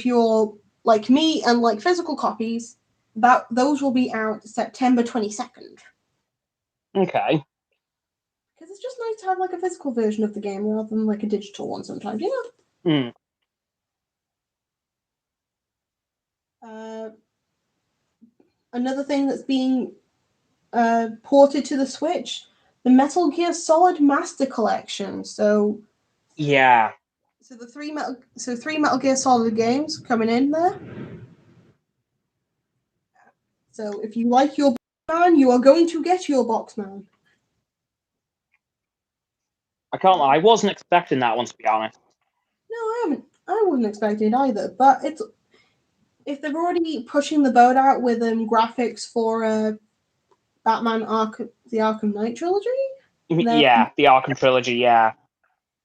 you're like me and like physical copies, those will be out September 22nd. Okay. Because it's just nice to have like a physical version of the game rather than like a digital one sometimes, you know? Another thing that's being ported to the Switch, the Metal Gear Solid Master Collection. So yeah. So three Metal Gear Solid games coming in there. So if you like your Boxman, you are going to get your Boxman. I can't lie, I wasn't expecting that one, to be honest. No, I wasn't expecting it either. But if they're already pushing the boat out with graphics for Batman the Arkham Knight trilogy. Yeah, the Arkham trilogy. Yeah.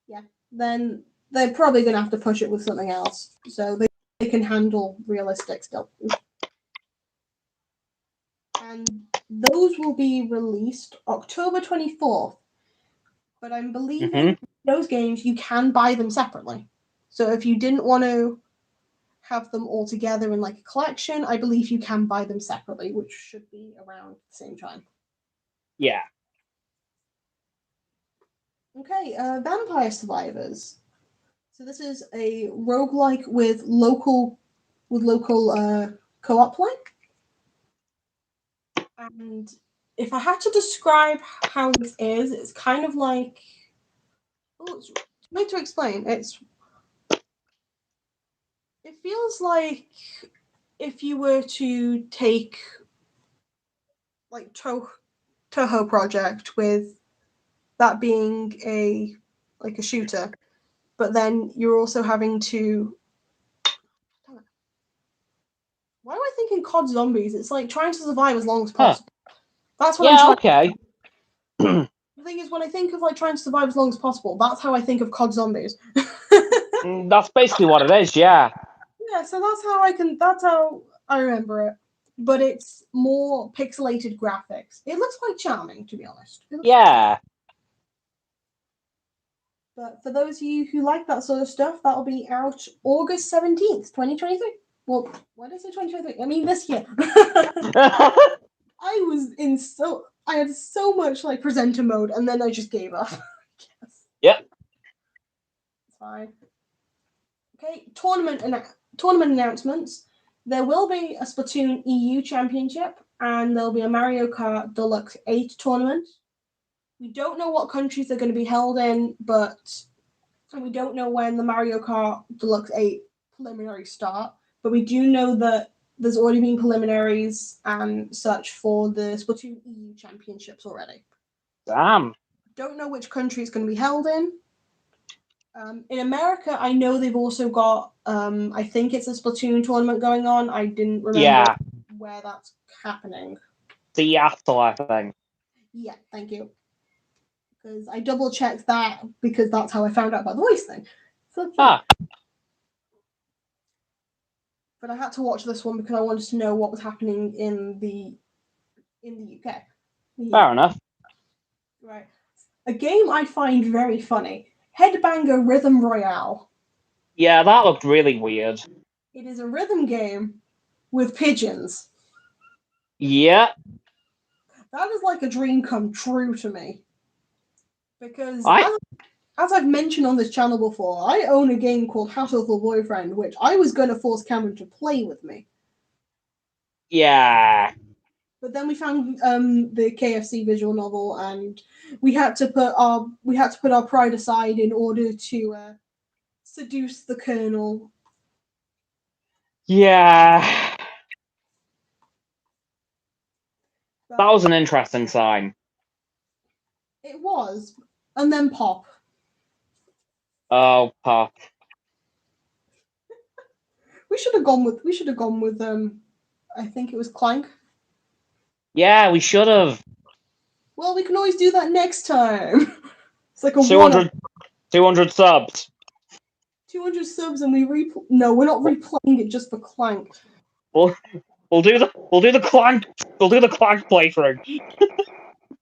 Yeah. Then they're probably going to have to push it with something else, so they can handle realistic stuff. And those will be released October 24th. But I'm believing those games, you can buy them separately. So if you didn't want to have them all together in like a collection, I believe you can buy them separately, which should be around the same time. Yeah. Okay, Vampire Survivors. So this is a roguelike with local co-op play. And if I had to describe how this is, it's kind of like it's hard to explain. It feels like if you were to take like Toho Project, with that being a shooter, but then you're also having to. Why am I thinking COD Zombies? It's like trying to survive as long as possible. That's what I'm trying. Okay. The thing is, when I think of like trying to survive as long as possible, that's how I think of COD Zombies. That's basically what it is, yeah. Yeah, so that's how I remember it. But it's more pixelated graphics. It looks quite charming, to be honest. Yeah. But for those of you who like that sort of stuff, that'll be out August 17th, 2023. Well, why did I say 2023? I mean this year. I had so much like presenter mode, and then I just gave up. Yep. It's fine. Okay, tournament announcements. There will be a Splatoon EU Championship, and there'll be a Mario Kart Deluxe 8 tournament. We don't know what countries they're going to be held in, and we don't know when the Mario Kart Deluxe 8 preliminaries start. But we do know that there's already been preliminaries and such for the Splatoon EU Championships already. Damn. Don't know which country it's going to be held in. In America, I know they've also got, I think it's a Splatoon tournament going on. I didn't remember where that's happening. Seattle, I think. Yeah, thank you. Because I double-checked that, because that's how I found out about the voice thing. So, Ah. But I had to watch this one because I wanted to know what was happening in the UK. Fair enough. Right. A game I find very funny. Headbanger Rhythm Royale. Yeah, that looked really weird. It is a rhythm game with pigeons. Yeah. That is like a dream come true to me. Because as I've mentioned on this channel before, I own a game called Hatoful Boyfriend, which I was going to force Cameron to play with me. Yeah. But then we found the KFC visual novel, and we had to put our pride aside in order to seduce the Colonel. Yeah. That was an interesting sign. It was, and then Pop. Oh, Pop. We should have gone with I think it was Clank. Yeah, we should have. Well, we can always do that next time. It's like a 200 subs. 200 subs, and no, we're not replaying it just for Clank. We'll do the Clank playthrough.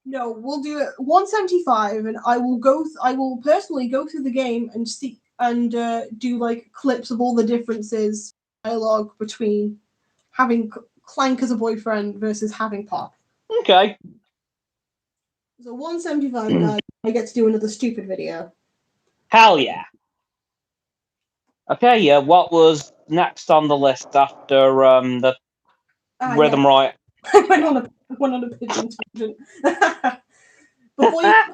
No, we'll do it 175, and I will personally go through the game and see and do like clips of all the differences, dialogue between having Clank as a boyfriend versus having Pop. Okay. So 175, guys. I get to do another stupid video. Hell yeah. Okay, yeah. What was next on the list after the Rhythm Riot? I went on a pigeon tangent. Before I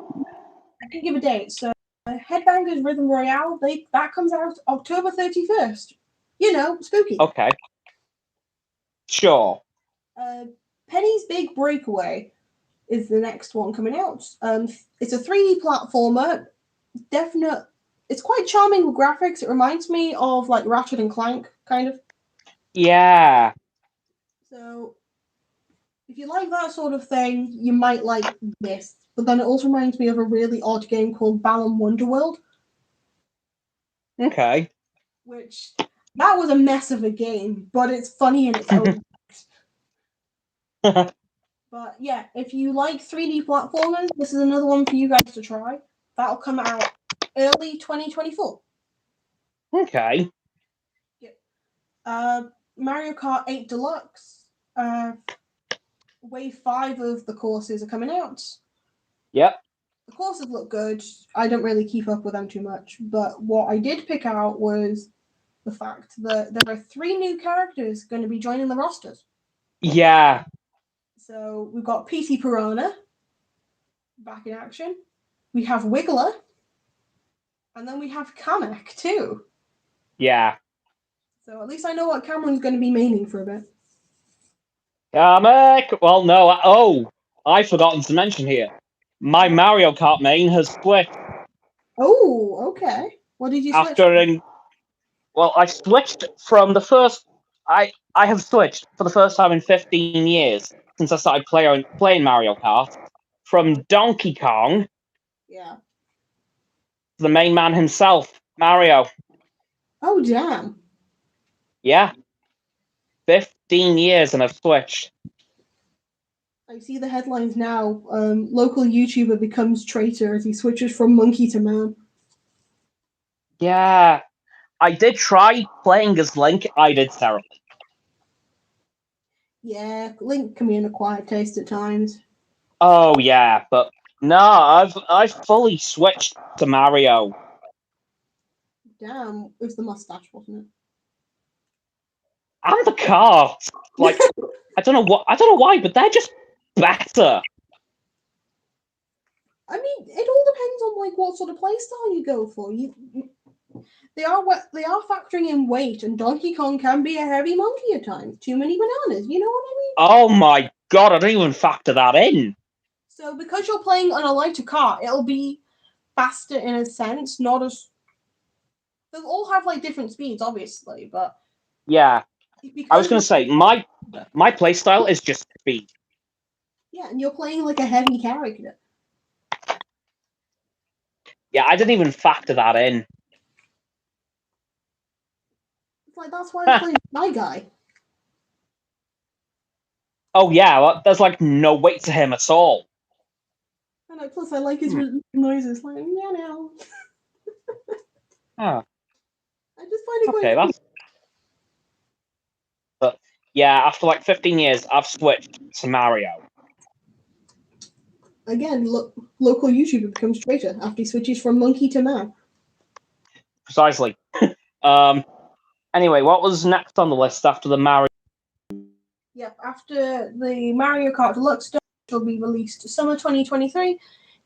can give a date. So Headbangers Rhythm Royale, that comes out October 31st. You know, spooky. Okay. Sure. Penny's Big Breakaway is the next one coming out. It's a 3D platformer. It's quite charming with graphics. It reminds me of like Ratchet and Clank, kind of. Yeah. So if you like that sort of thing, you might like this. But then it also reminds me of a really odd game called Balan Wonderworld. Okay. Which, that was a mess of a game, but it's funny in its own right. But yeah, if you like 3D platformers, this is another one for you guys to try. That'll come out early 2024. Okay. Mario Kart 8 Deluxe. Wave 5 of the courses are coming out. Yep. The courses look good. I don't really keep up with them too much, but what I did pick out was the fact that there are 3 new characters going to be joining the rosters. Yeah. So we've got PT Piranha back in action. We have Wiggler. And then we have Kamek too. Yeah. So at least I know what Cameron's going to be maining for a bit. Kamek! Well, no. Oh, I've forgotten to mention here. My Mario Kart main has split. Oh, okay. What did you switch? I switched from the first... I have switched for the first time in 15 years since I started playing Mario Kart from Donkey Kong. Yeah. The main man himself, Mario. Oh, damn. Yeah. 15 years and I've switched. I see the headlines now. Local YouTuber becomes traitor as he switches from monkey to man. Yeah. I did try playing as Link. I did terribly. Yeah, Link can be an acquired taste at times. Oh yeah, but no, I've fully switched to Mario. Damn, it was the mustache, wasn't it? And the cards. Like, I don't know why, but they're just better. I mean, it all depends on like what sort of playstyle you go for. They are factoring in weight, and Donkey Kong can be a heavy monkey at times. Too many bananas, you know what I mean? Oh my god, I didn't even factor that in. So because you're playing on a lighter car, it'll be faster in a sense, not as they'll all have like different speeds, obviously, but Yeah, I was because gonna say my playstyle is just speed. yeah, and you're playing like a heavy character. Yeah, I didn't even factor that in. It's like that's why I'm playing my guy. Oh yeah, well, there's like no weight to him at all. And like, plus I like his noises, like yeah, now. Oh, I just find it okay, quite. that's. But yeah, after like 15 years, I've switched to Mario. Again, local YouTuber becomes traitor after he switches from monkey to man. Precisely. Anyway, what was next on the list after the Mario? Yep, after the Mario Kart Deluxe will be released summer 2023.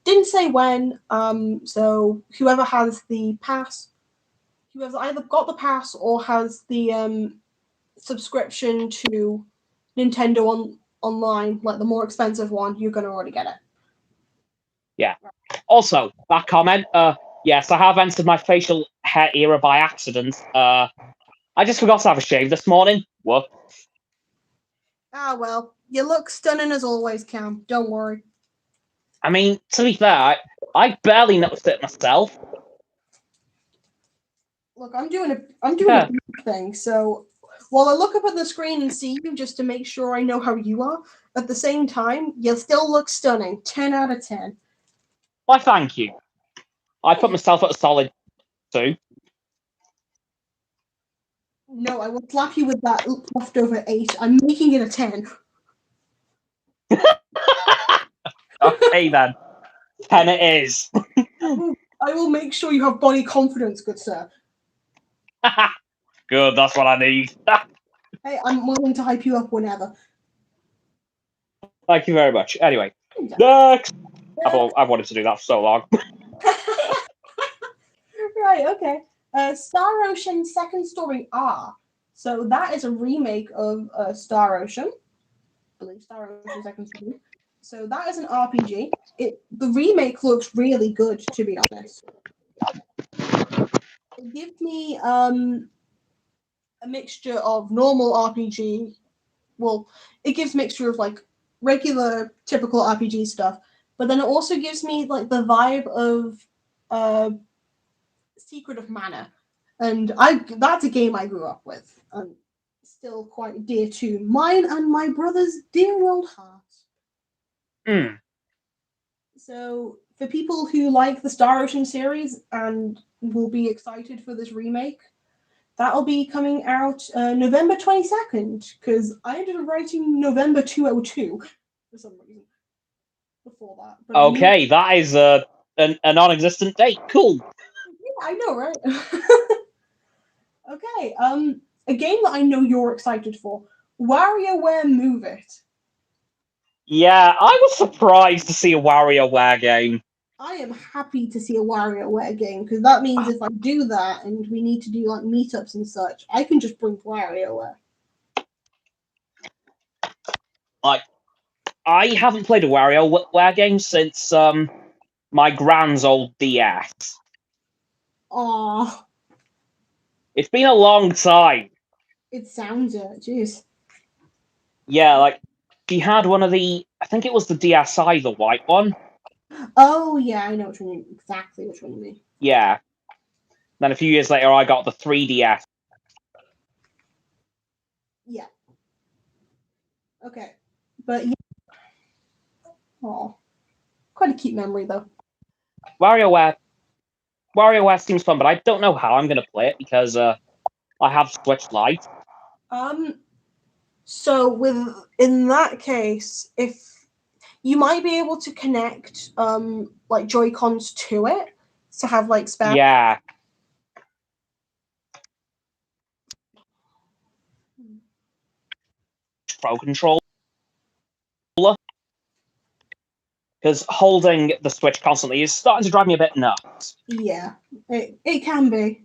Didn't say when. So whoever has the pass, whoever's either got the pass or has the subscription to Nintendo Online, like the more expensive one, you're gonna already get it. Yeah. Also, that comment. Yes, I have entered my facial hair era by accident. I just forgot to have a shave this morning. What? Ah well, you look stunning as always, Cam. Don't worry. I mean, to be fair, I barely noticed it myself. Look, I'm doing a thing. So while I look up at the screen and see you, just to make sure I know how you are, at the same time, you still look stunning. 10 out of 10. Why, thank you. I put myself at a solid 2. No, I will slap you with that leftover 8. I'm making it a 10. Okay then. 10 it is. I will make sure you have body confidence, good sir. Good, that's what I need. Hey, I'm willing to hype you up whenever. Thank you very much. Anyway, next. I've wanted to do that for so long. Right, okay. Star Ocean Second Story R. So that is a remake of Star Ocean. I believe Star Ocean Second Story. So that is an RPG. The remake looks really good, to be honest. It gives me a mixture of normal RPG. Well, it gives mixture of like regular, typical RPG stuff, but then it also gives me like the vibe of Secret of Mana, and that's a game I grew up with, and still quite dear to mine and my brother's dear old heart. So for people who like the Star Ocean series and will be excited for this remake, that'll be coming out November 22nd, because I ended up writing November 202 for some reason before that. But Okay, that is a non-existent date. Cool. Yeah, I know, right? Okay, a game that I know you're excited for, WarioWare Move It. Yeah, I was surprised to see a WarioWare game. I am happy to see a WarioWare game, because that means if I do that and we need to do like meetups and such, I can just bring WarioWare. Like, I haven't played a WarioWare game since my grand's old DS. Aww. It's been a long time. It sounds it, jeez. Yeah, like, she had one of I think it was the DSi, the white one. Oh yeah, I know exactly which one you mean. Yeah. Then a few years later, I got the 3DS. Yeah. Okay. But yeah. Aw. Quite a cute memory though. WarioWare seems fun, but I don't know how I'm going to play it because I have Switch Lite. So in that case, if You might be able to connect like Joy-Cons to it to have like spare. Yeah. Pro controller. Because holding the Switch constantly is starting to drive me a bit nuts. Yeah, it can be.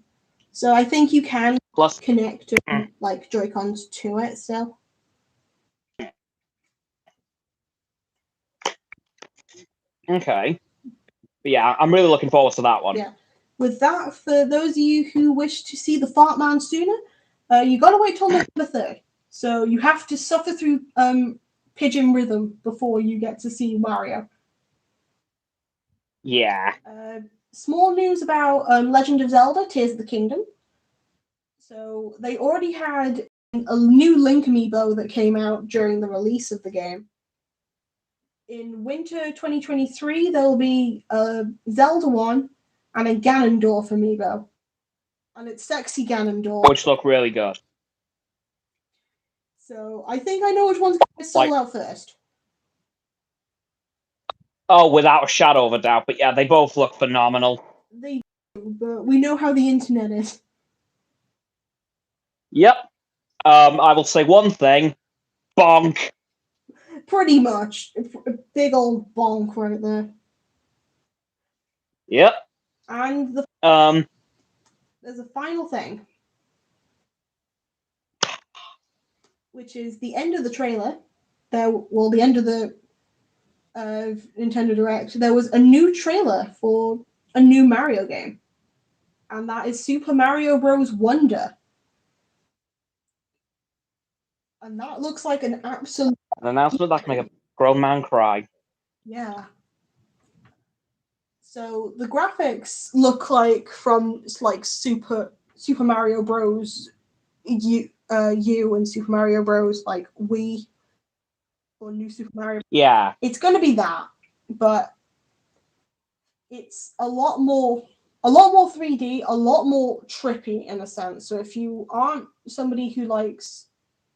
So I think you can Plus, connect like Joy-Cons to it still. Okay. But yeah, I'm really looking forward to that one. Yeah. With that, for those of you who wish to see the Fart Man sooner, you gotta wait till November 3rd. So you have to suffer through Pigeon Rhythm before you get to see Mario. Yeah. Small news about Legend of Zelda: Tears of the Kingdom. So they already had a new Link amiibo that came out during the release of the game. In winter 2023, there will be a Zelda one and a Ganondorf amiibo. And it's sexy Ganondorf. Which look really good. So I think I know which one's going to sold out first. Oh, without a shadow of a doubt. But yeah, they both look phenomenal. They do, but we know how the internet is. Yep. I will say one thing. Bonk. Pretty much. A big old bonk right there. Yep. And there's a final thing, which is the end of the trailer. The end of the Nintendo Direct. There was a new trailer for a new Mario game, and that is Super Mario Bros. Wonder. And that looks like an absolute announcement that can make a grown man cry. Yeah. So the graphics look like from like Super Mario Bros. U and Super Mario Bros. Like Wii or New Super Mario. Yeah. It's gonna be that, but it's a lot more 3D, a lot more trippy in a sense. So if you aren't somebody who likes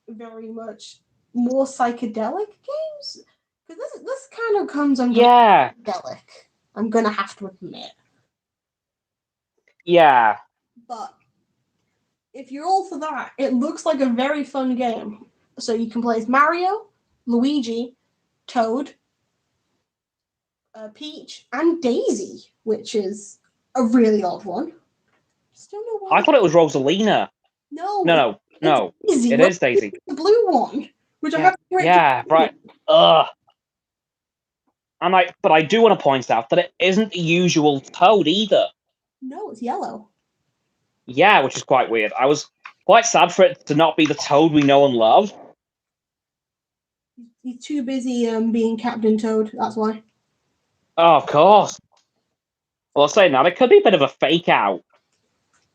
very much more psychedelic games, because this kind of comes under psychedelic, I'm gonna have to admit. Yeah. But if you're all for that, it looks like a very fun game. So you can play as Mario, Luigi, Toad, Peach, and Daisy, which is a really odd one. Just don't know why. I thought it was Rosalina. No. Daisy. It is Daisy. The blue one, which I have to correct. Yeah, right. But I do want to point out that it isn't the usual Toad either. No, it's yellow. Yeah, which is quite weird. I was quite sad for it to not be the Toad we know and love. He's too busy being Captain Toad, that's why. Oh, of course. Well, saying that, it could be a bit of a fake out.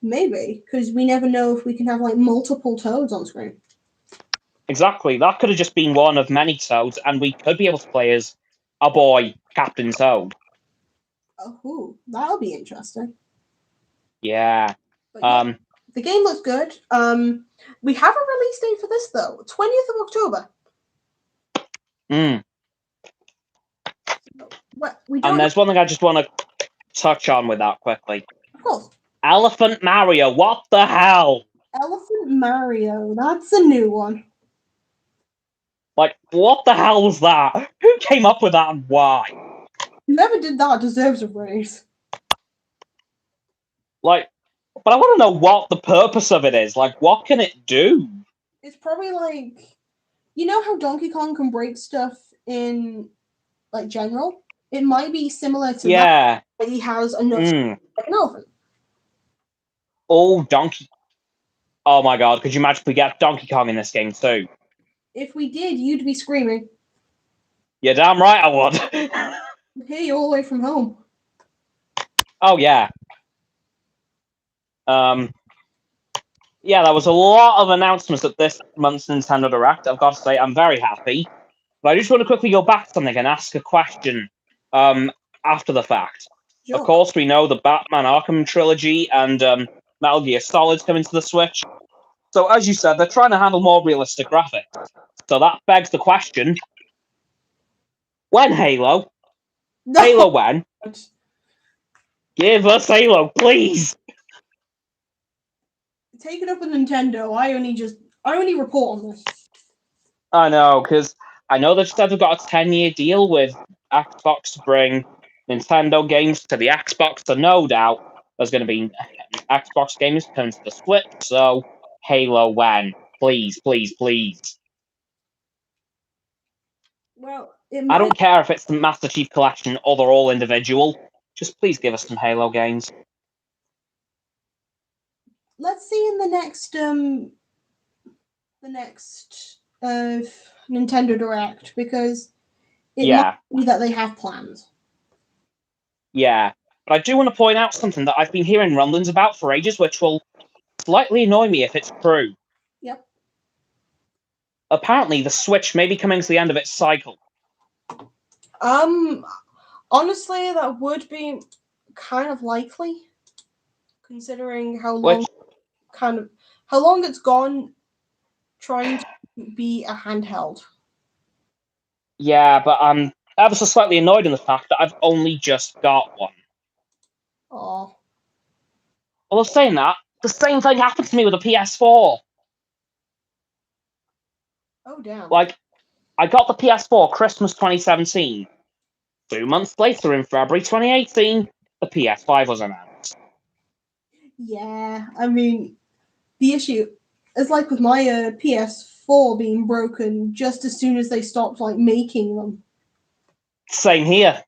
Maybe, because we never know if we can have like multiple Toads on screen. Exactly. That could have just been one of many Toads, and we could be able to play as a boy, Captain Toad. Oh, that'll be interesting. Yeah. But the game looks good. We have a release date for this though, 20th of October. And there's one thing I just want to touch on with that quickly. Of course. Elephant Mario, what the hell? Elephant Mario, that's a new one. Like, what the hell was that? Who came up with that and why? Whoever did that deserves a raise. Like, but I want to know what the purpose of it is. Like, what can it do? It's probably like, you know how Donkey Kong can break stuff in, like, general? It might be similar to that, but he has enough like an elephant. Oh, Donkey... Oh my god, could you magically get Donkey Kong in this game too? If we did, you'd be screaming. You're damn right I would. Hey, you're all the way from home. Oh, yeah. Yeah, there was a lot of announcements at this month's Nintendo Direct. I've got to say, I'm very happy. But I just want to quickly go back to something and ask a question after the fact. Sure. Of course, we know the Batman Arkham trilogy and Metal Gear Solid's coming to the Switch. So, as you said, they're trying to handle more realistic graphics. So that begs the question, When Halo? No. Halo when? Give us Halo, please! Take it up with Nintendo. I only report on this. I know, because I know they've said they've got a 10-year deal with Xbox to bring Nintendo games to the Xbox, so no doubt there's going to be Xbox games coming to the Switch, so Halo when? Please, please, please. Well, it I might. don't care if it's the Master Chief Collection or they're all individual. Just please give us some Halo games. Let's see in the next Nintendo Direct, because it might be that they have plans. Yeah. But I do want to point out something that I've been hearing rumblings about for ages, which will slightly annoy me if it's true. Yep. Apparently, the Switch may be coming to the end of its cycle. Honestly, that would be kind of likely, considering how long it's gone trying to be a handheld. Yeah, but I'm ever so slightly annoyed in the fact that I've only just got one. Oh. Although saying that, the same thing happened to me with a PS4. Oh, damn. Like, I got the PS4 Christmas 2017. 2 months later, in February 2018, the PS5 was announced. Yeah, I mean, the issue is like with my PS4 being broken just as soon as they stopped making them. Same here.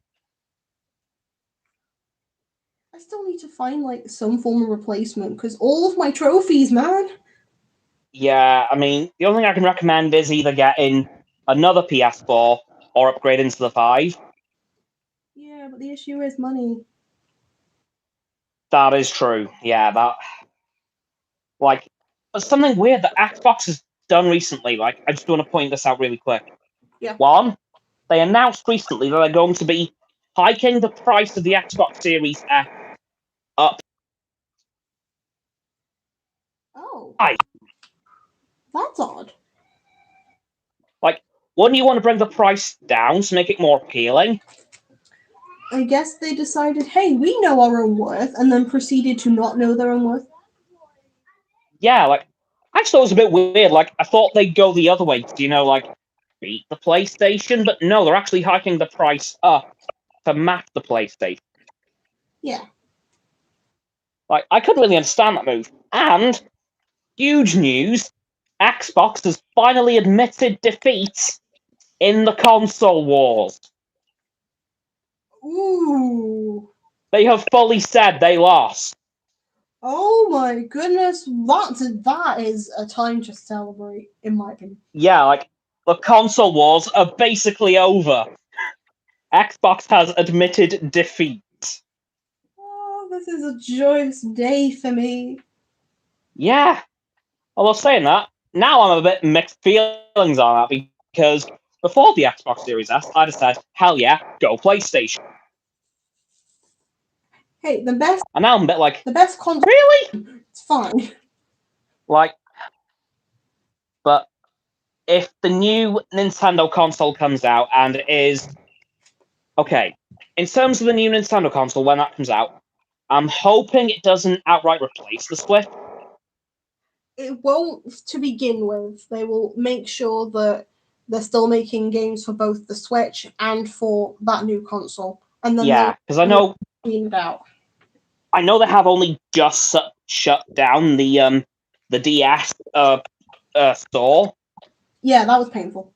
I still need to find some form of replacement because all of my trophies, man. Yeah, I mean, the only thing I can recommend is either getting another PS4 or upgrading to the 5. Yeah, but the issue is money. That is true. Yeah, that. But something weird that Xbox has done recently, I just want to point this out really quick. Yeah. One, they announced recently that they're going to be hiking the price of the Xbox Series X up. Oh. High. That's odd. Wouldn't you want to bring the price down to make it more appealing? I guess they decided, hey, we know our own worth, and then proceeded to not know their own worth. Yeah, I just thought it was a bit weird. I thought they'd go the other way, beat the PlayStation, but no, they're actually hiking the price up to match the PlayStation. Yeah. I couldn't really understand that move. And, huge news, Xbox has finally admitted defeat in the console wars. Ooh. They have fully said they lost. Oh my goodness, that is a time to celebrate, in my opinion. Yeah, the console wars are basically over. Xbox has admitted defeat. Oh, this is a joyous day for me. Yeah. Although saying that, now I'm a bit mixed feelings on that because before the Xbox Series S, I'd have said, hell yeah, go PlayStation. Hey, the best. And now I'm a bit like, the best console. Really? It's fine. But if the new Nintendo console comes out and is okay, in terms of the new Nintendo console when that comes out, I'm hoping it doesn't outright replace the Switch. It won't to begin with. They will make sure that they're still making games for both the Switch and for that new console, and then because I know clean it out. I know they have only just shut down the DS store. Yeah, that was painful.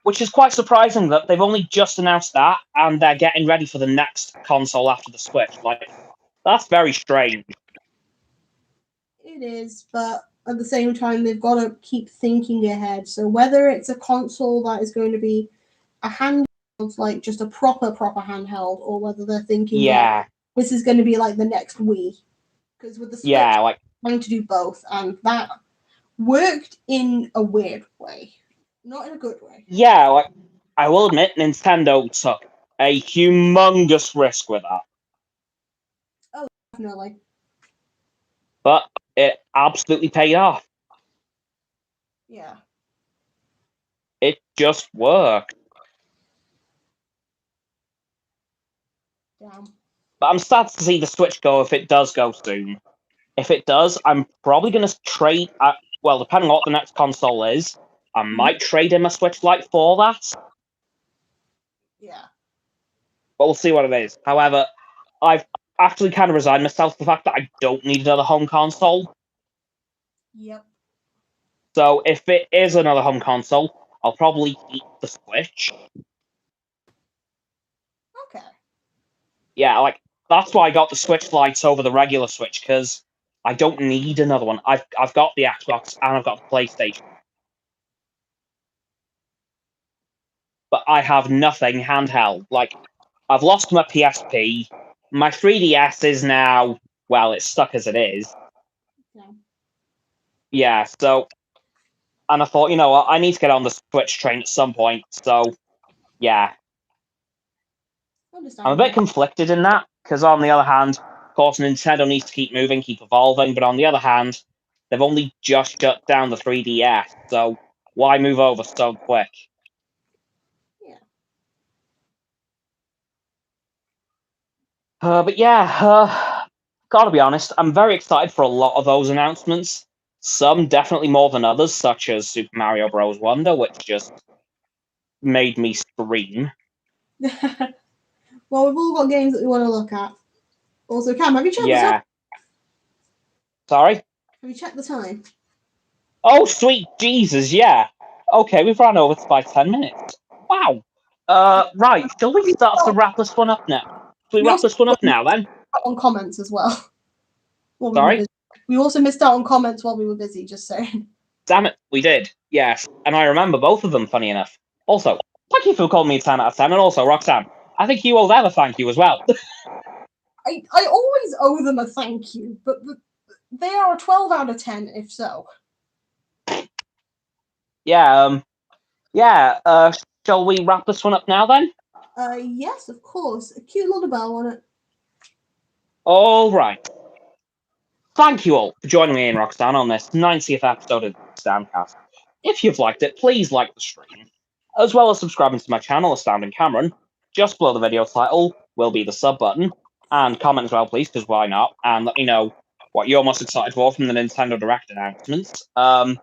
Which is quite surprising that they've only just announced that and they're getting ready for the next console after the Switch. That's very strange. It is, but at the same time, they've got to keep thinking ahead. So whether it's a console that is going to be a handheld, just a proper handheld, or whether they're thinking, this is going to be like the next Wii. Because with the Switch, trying to do both, and that worked in a weird way. Not in a good way. Yeah, I will admit, Nintendo took a humongous risk with that. Oh, definitely. But it absolutely paid off. Yeah. It just worked. Damn. But I'm sad to see the Switch go if it does go soon. If it does, I'm probably going to trade... well, depending on what the next console is, I might trade in my Switch Lite for that. Yeah. But we'll see what it is. However, I've actually kind of resigned myself to the fact that I don't need another home console. Yep. So if it is another home console, I'll probably keep the Switch. Okay. Yeah, like, that's why I got the Switch Lite over the regular Switch, because I don't need another one. I've got the Xbox and I've got the PlayStation. But I have nothing handheld. Like, I've lost my PSP. My 3DS is now, well, it's stuck as it is. Yeah. Yeah, so... And I thought, you know what, I need to get on the Switch train at some point, so... Yeah. I'm a bit conflicted in that, because on the other hand, of course, Nintendo needs to keep moving, keep evolving, but on the other hand, they've only just shut down the 3DS, so why move over so quick? Yeah. But yeah, gotta be honest, I'm very excited for a lot of those announcements. Some definitely more than others, such as Super Mario Bros. Wonder, which just made me scream. Well, we've all got games that we want to look at. Also, Cam, have you checked the time? Sorry? Have you checked the time? Oh, sweet Jesus, yeah. Okay, we've run over by 10 minutes. Wow. Right, shall we start to wrap this one up now? Shall we wrap this one up now, then? On comments as well. Sorry? We also missed out on comments while we were busy, just saying. Damn it, we did. Yes, and I remember both of them, funny enough. Also, thank you for calling me a 10 out of 10, and also, Roxanne, I think you owe them a thank you as well. I always owe them a thank you, but they are a 12 out of 10, if so. Yeah, shall we wrap this one up now, then? Yes, of course. A cute little bell on it. All right. Thank you all for joining me and Roxanne on this 90th episode of AstoundCast. If you've liked it, please like the stream, as well as subscribing to my channel, Astounding Cameron. Just below the video title will be the sub button, and comment as well, please, because why not? And let me know what you're most excited for from the Nintendo Direct announcements. Of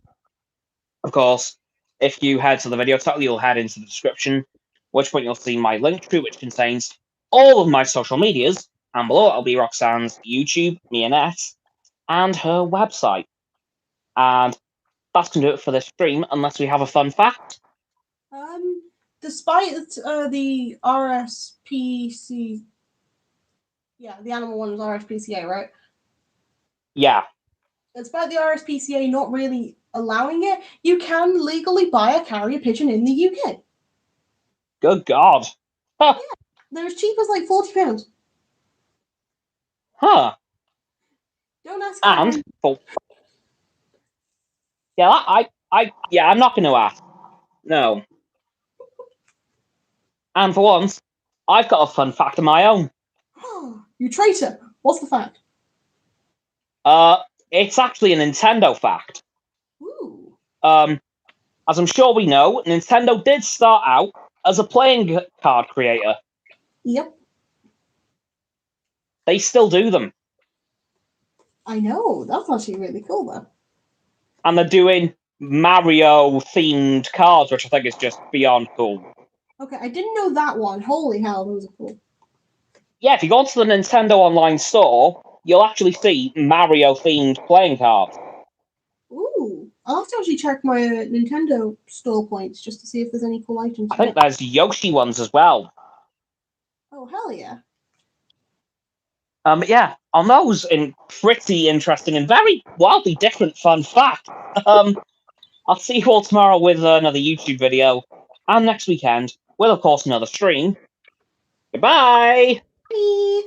course, if you head to the video title, you'll head into the description, which point you'll see my link tree, which contains all of my social medias, and below it'll be Roxanne's YouTube, Mianette, and her website. And that's going to do it for this stream, unless we have a fun fact. Despite the RSPC... Yeah, the animal one was RSPCA, right? Yeah. Despite the RSPCA not really allowing it, you can legally buy a carrier pigeon in the UK. Good God. Huh. Yeah, they're as cheap as like £40. Huh. Don't ask. And for... Yeah, I'm not going to ask. No. And for once, I've got a fun fact of my own. You traitor. What's the fact? It's actually a Nintendo fact. Ooh. As I'm sure we know, Nintendo did start out as a playing card creator. Yep. They still do them. I know. That's actually really cool, though. And they're doing Mario-themed cards, which I think is just beyond cool. Okay, I didn't know that one. Holy hell, those are cool. Yeah, if you go onto the Nintendo Online store, you'll actually see Mario-themed playing cards. Ooh. I'll have to actually check my Nintendo store points just to see if there's any cool items. I think there's Yoshi ones as well. Oh, hell yeah. Yeah, on those in pretty interesting and very wildly different fun fact. I'll see you all tomorrow with another YouTube video, and next weekend with, of course, another stream. Goodbye! Bye!